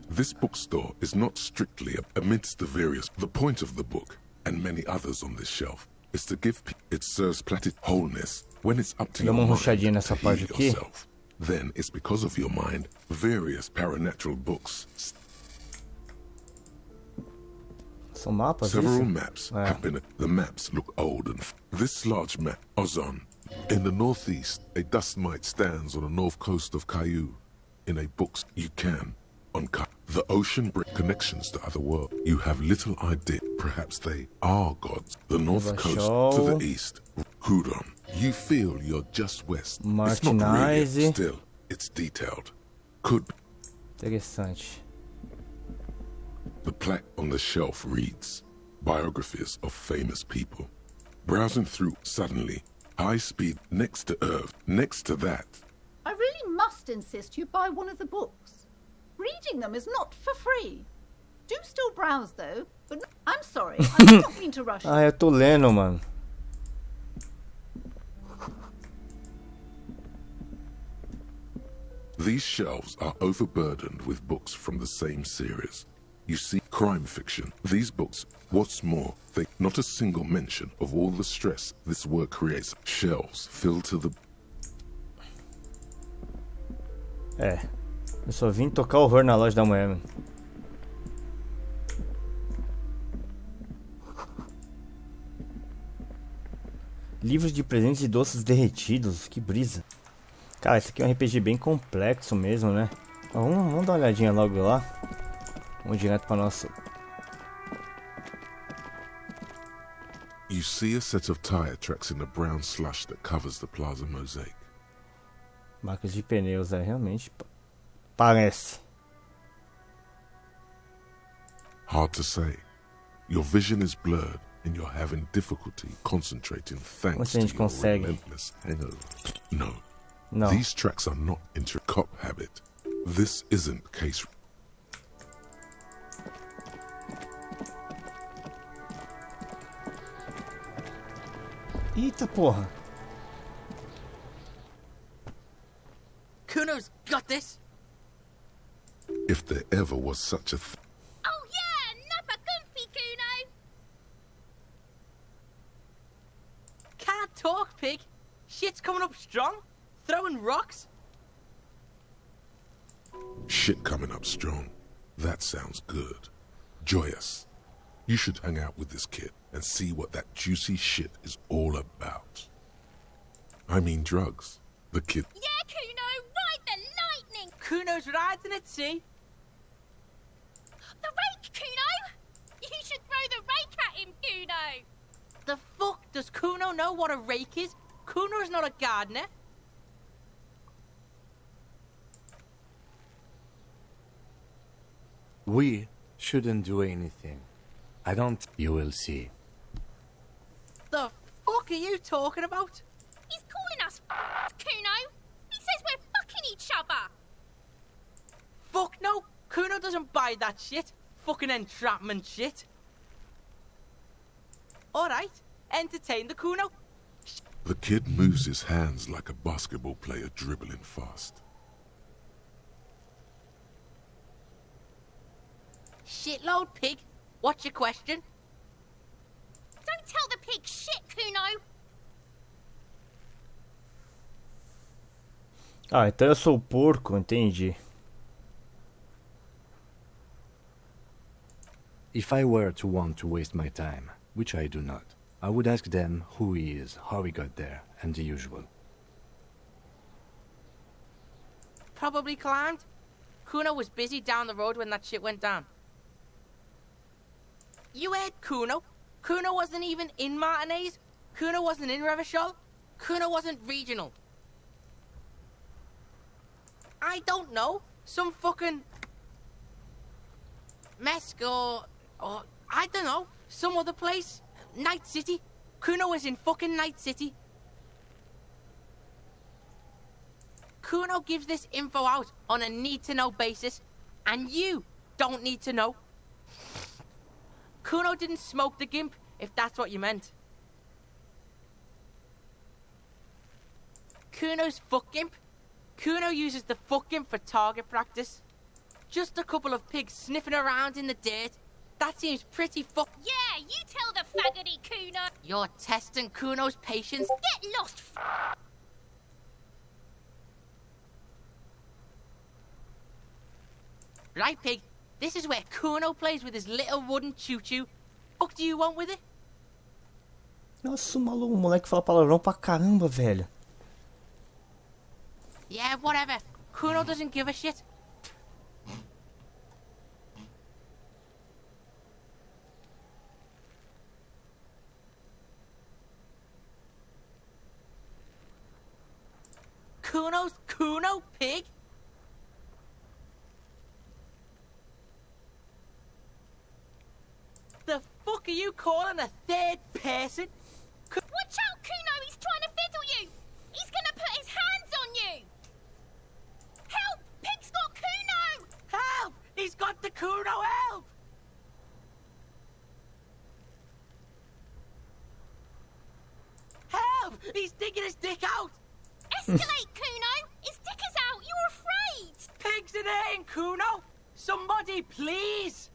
This bookstore is not strictly amidst the point of the book and many others on this shelf is to give it serves platted wholeness when it's up to Dá your uma mind ruchadinha to nessa heal parte aqui. yourself. Then it's because of your mind various paranatural books. São mapas, Several isso? maps have been. The maps look old and this large map, Ozon. In the northeast, a dust mite stands on the north coast of CURTIU. In a book, you can uncut the ocean brick connections to other worlds. You have little idea. Perhaps they are gods. The north coast to the east, Kudon. You feel you're just west. It's not Martinez. really, still, it's detailed. Could Interessante. The plaque on the shelf reads, Biographies of Famous People. Browsing through, suddenly, high speed next to Earth, next to that. I really must insist you buy one of the books. Reading them is not for free. Do still browse, though, but I'm sorry, I did not mean to rush you. Ah, eu tô lendo, mano. These shelves are overburdened with books from the same series. You see crime fiction. These books, what's more, they not a single mention of all the stress this work creates. Shelves filled to the... Eu só vim tocar horror na loja da mulher, mano. Livros de presentes e doces derretidos, que brisa. Cara, esse aqui é um RPG bem complexo mesmo, né? Vamos dar uma olhadinha logo lá. Vamos direto para nosso... You see a set of tire tracks in the brown slush that covers the plaza mosaic. Marcas de pneus, realmente parece. Hard to say. Your vision is blurred and you're having difficulty concentrating thanks to your relentless hangover. No. These tracks are not inter-cop habit. This isn't case... Eita porra. Kuno's got this. If there ever was such a thing. Oh yeah, nappa comfy, Kuno. Can't talk, pig. Shit's coming up strong. Throwing rocks. Shit coming up strong. That sounds good. Joyous. You should hang out with this kid and see what that juicy shit is all about. I mean drugs. The kid... Yeah, Kuno, ride the lightning! Kuno's riding it, see? The rake, Kuno! You should throw the rake at him, Kuno! The fuck does Kuno know what a rake is? Kuno's not a gardener. We shouldn't do anything. I don't... You will see. The fuck are you talking about? He's calling us Kuno. He says we're fucking each other. Fuck no. Kuno doesn't buy that shit. Fucking entrapment shit. Alright, entertain the Kuno. The kid moves his hands like a basketball player dribbling fast. Shitload, pig. What's your question? Don't tell the pig shit, Kuno. Ah, então eu sou o porco, entendi. If I were to want to waste my time, which I do not, I would ask them who he is, how he got there, and the usual. Probably climbed. Kuno was busy down the road when that shit went down. You heard Kuno. Kuno wasn't even in Martinez. Kuno wasn't in Revachol. Kuno wasn't regional. I don't know. Some fucking... Mesk or I don't know. Some other place. Night City. Kuno was in fucking Night City. Kuno gives this info out on a need-to-know basis, and you don't need to know. Kuno didn't smoke the gimp, if that's what you meant. Kuno's fuck gimp. Kuno uses the fuck gimp for target practice. Just a couple of pigs sniffing around in the dirt. That seems pretty fuck... Yeah, you tell the faggoty, Kuno. You're testing Kuno's patience. Get lost, Right, pig. This is where Kuno plays with his little wooden choo-choo. What do you want with it? Nossa, o moleque fala palavrão pra caramba, velho. Yeah, whatever. Kuno doesn't give a shit. Kuno, pig? The fuck are you calling a third person? Watch out, Kuno! He's trying to fiddle you! He's gonna put his hands on you! Help! Pig's got Kuno! Help! He's got the Kuno, help! Help! He's digging his dick out! Escalate, Kuno! His dick is out! You're afraid! Pigs in there, Kuno! Somebody, please!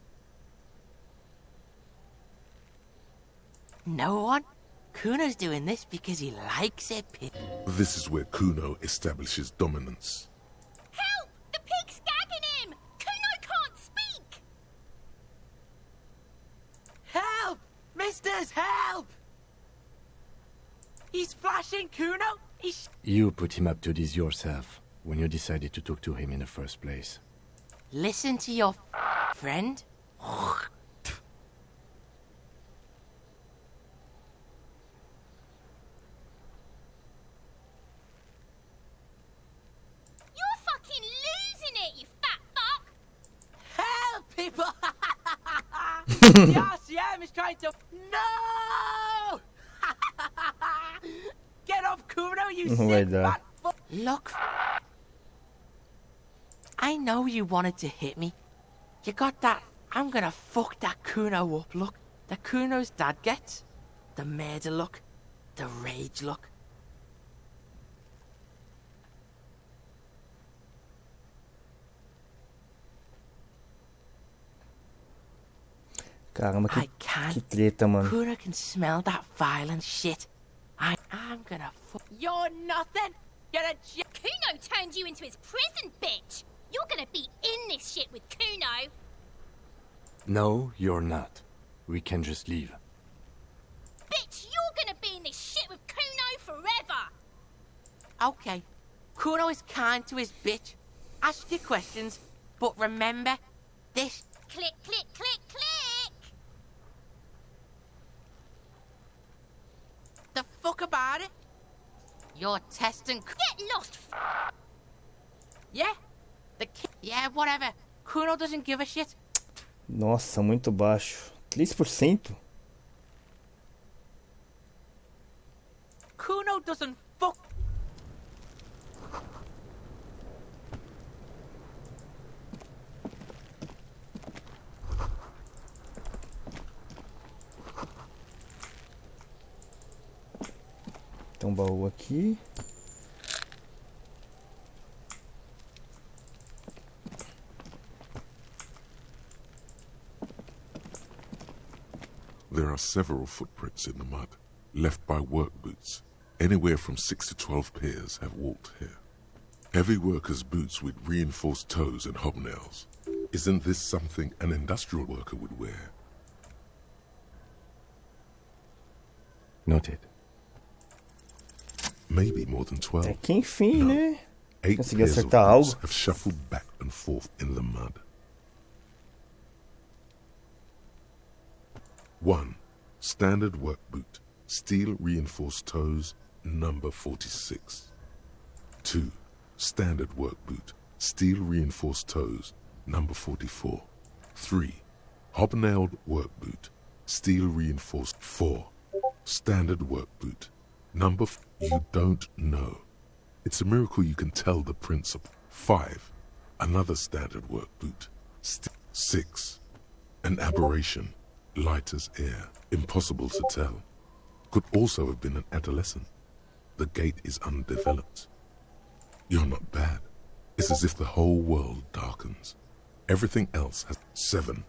No one? Kuno's doing this because he likes it, pig. This is where Kuno establishes dominance. Help! The pig's gagging him! Kuno can't speak! Help! Misters, help! He's flashing, Kuno! You put him up to this yourself when you decided to talk to him in the first place. Listen to your friend. You're fucking losing it, you fat fuck! Help, people! Yes, yeah, is trying to... No! Get off, Kuno, you sick fat fuck! Look, I know you wanted to hit me. You got that, I'm gonna fuck that Kuno up look. The Kuno's dad gets. The murder look. The rage look. Caramba, I can't. que treta, mano. Kuno can smell that violent shit. I'm gonna fuck. You're nothing! You're a Kuno turned you into his prison, bitch! You're gonna be in this shit with Kuno! No, you're not. We can just leave. Bitch, you're gonna be in this shit with Kuno forever! Okay. Kuno is kind to his bitch. Ask your questions, but remember, this... Click, click, click, click! The fuck about it? You're testing... Get lost, Yeah? The kid... Yeah, whatever. Kuno doesn't give a shit. Nossa, muito baixo. 3%? Kuno doesn't fuck... Tem um baú aqui. There are several footprints in the mud, left by work boots. Anywhere from 6 to 12 pairs have walked here. Heavy workers' boots with reinforced toes and hobnails. Isn't this something an industrial worker would wear? Noted. Maybe more than 12. É que enfim, No. né? 8 Consegui pairs of acertar boots algo. have shuffled back and forth in the mud. 1. Standard work boot, steel reinforced toes, number 46. 2. Standard work boot, steel reinforced toes, number 44. 3. Hobnailed work boot, steel reinforced 4. Standard work boot, number you don't know. It's a miracle you can tell the principle. 5. Another standard work boot. 6. An aberration, light as air, impossible to tell. Could also have been an adolescent. The gate is undeveloped. You're not bad. It's as if the whole world darkens. Everything else has 7.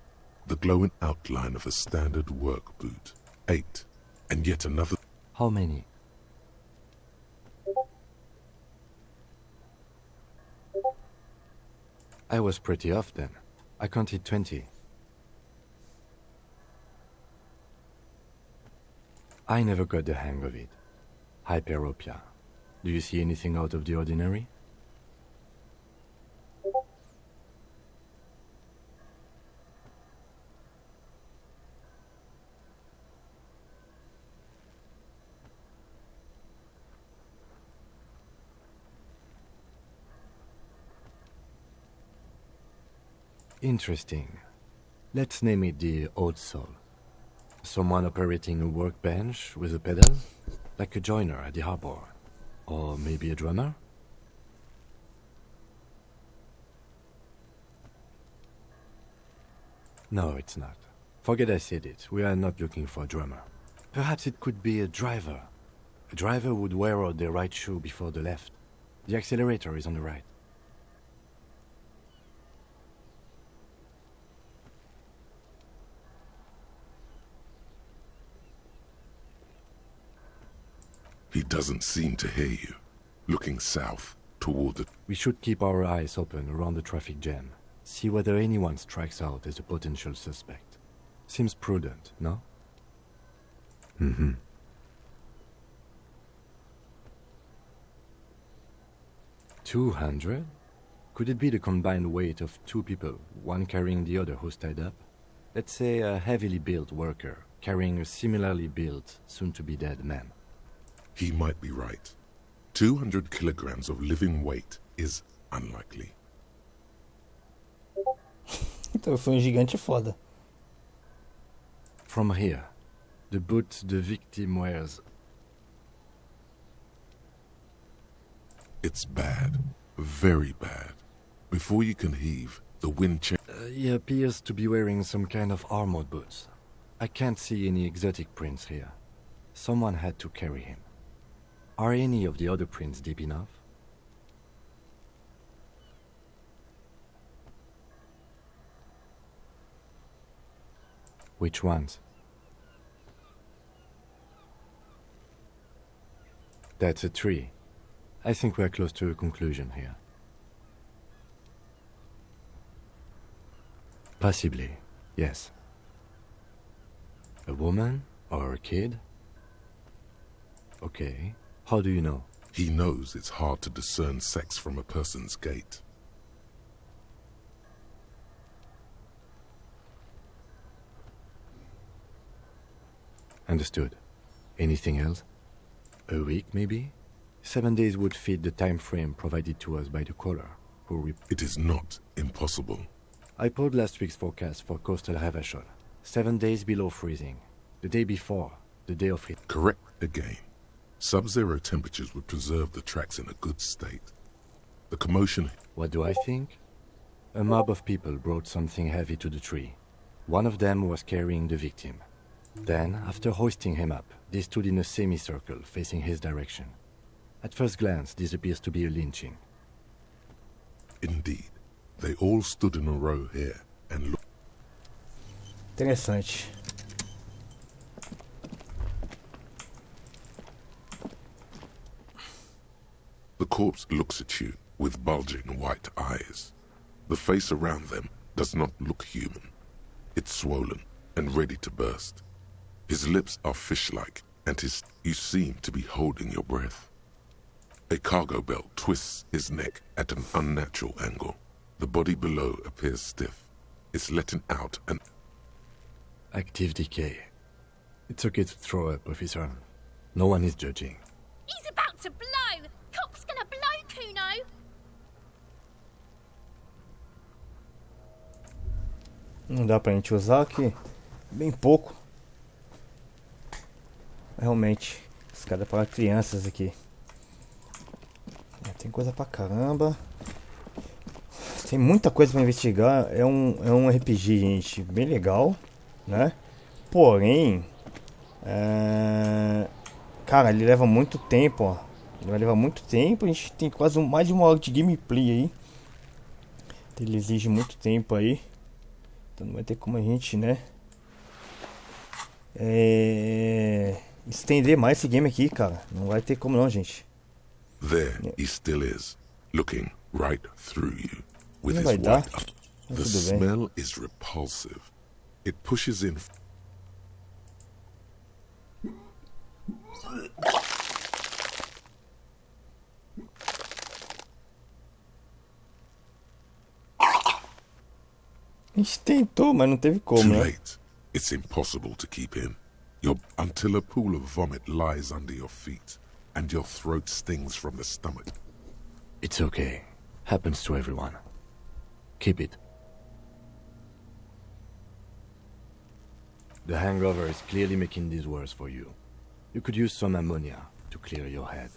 The glowing outline of a standard work boot. 8. And yet another. How many? I was pretty off then. I counted 20. I never got the hang of it. Hyperopia. Do you see anything out of the ordinary? Interesting. Let's name it the Old Soul. Someone operating a workbench with a pedal, like a joiner at the harbor. Or maybe a drummer? No, it's not. Forget I said it. We are not looking for a drummer. Perhaps it could be a driver. A driver would wear out their right shoe before the left. The accelerator is on the right. He doesn't seem to hear you. Looking south, toward the... We should keep our eyes open around the traffic jam. See whether anyone strikes out as a potential suspect. Seems prudent, no? Mm-hmm. $200? Could it be the combined weight of two people, one carrying the other who's tied up? Let's say a heavily built worker carrying a similarly built, soon-to-be-dead man. He might be right. 200 kilograms of living weight is unlikely. Então foi gigante foda. From here, the boot the victim wears. It's bad. Very bad. Before you can heave, the wind he appears to be wearing some kind of armored boots. I can't see any exotic prints here. Someone had to carry him. Are any of the other prints deep enough? Which ones? That's a tree. I think we're close to a conclusion here. Possibly, yes. A woman or a kid? Okay. How do you know? He knows it's hard to discern sex from a person's gait. Understood. Anything else? A week, maybe? 7 days would fit the time frame provided to us by the caller, who It is not impossible. I pulled last week's forecast for coastal Havashol. 7 days below freezing. The day before, the day of it. Correct again. Sub-zero temperatures would preserve the tracks in a good state. The commotion... What do I think? A mob of people brought something heavy to the tree. One of them was carrying the victim. Then, after hoisting him up, they stood in a semicircle facing his direction. At first glance, this appears to be a lynching. Indeed. They all stood in a row here and looked. Interessante. The corpse looks at you with bulging white eyes. The face around them does not look human. It's swollen and ready to burst. His lips are fish-like, and you seem to be holding your breath. A cargo belt twists his neck at an unnatural angle. The body below appears stiff. It's letting out an... Active decay. It's okay to throw up, officer. No one is judging. He's about to blow! Cop's gonna blow, Kuno! Não dá pra gente usar aqui. Bem pouco. Realmente. Esse cara é para crianças aqui. Tem coisa pra caramba. Tem muita coisa pra investigar. É um RPG, gente, bem legal, né? Porém, cara, ele leva muito tempo, ó. Ele vai levar muito tempo. A gente tem quase mais de 1 hora de gameplay aí. Então, ele exige muito tempo aí. Então não vai ter como a gente, né? Estender mais esse game aqui, cara. Não vai ter como não, gente. There he still is, looking right through you. With his vai dar. white eye. The smell is repulsive. It pushes in. A gente tentou, mas não teve como, Too né? late. It's impossible to keep in. Until a pool of vomit lies under your feet, and your throat stings from the stomach. It's okay. Happens to everyone. Keep it. The hangover is clearly making this worse for you. You could use some ammonia to clear your head.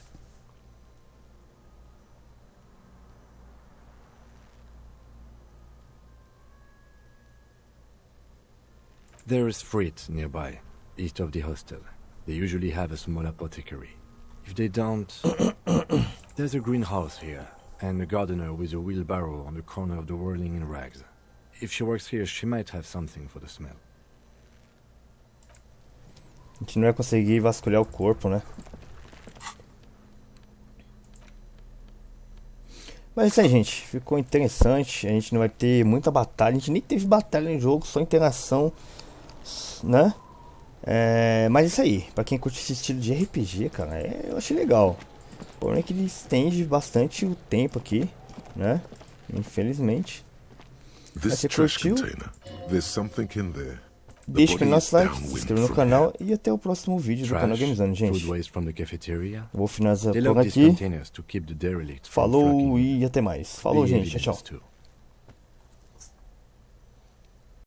There is Frit nearby, east of the hostel. They usually have a small apothecary. If they don't... There's a greenhouse here, and a gardener with a wheelbarrow on the corner of the whirling in rags. If she works here, she might have something for the smell. A gente não vai conseguir vasculhar o corpo, né? Mas é isso aí, gente. Ficou interessante. A gente não vai ter muita batalha. A gente nem teve batalha no jogo, só interação, né? Mas é isso aí. Pra quem curte esse estilo de RPG, cara, eu achei legal. O problema é que ele estende bastante o tempo aqui, né? Infelizmente. Mas você curtiu? Deixa aqui no nosso like, se inscreva no canal e até o próximo vídeo do canal Gamezone, gente. Vou finalizar por aqui. Falou e até mais. Falou, gente. Tchau, tchau.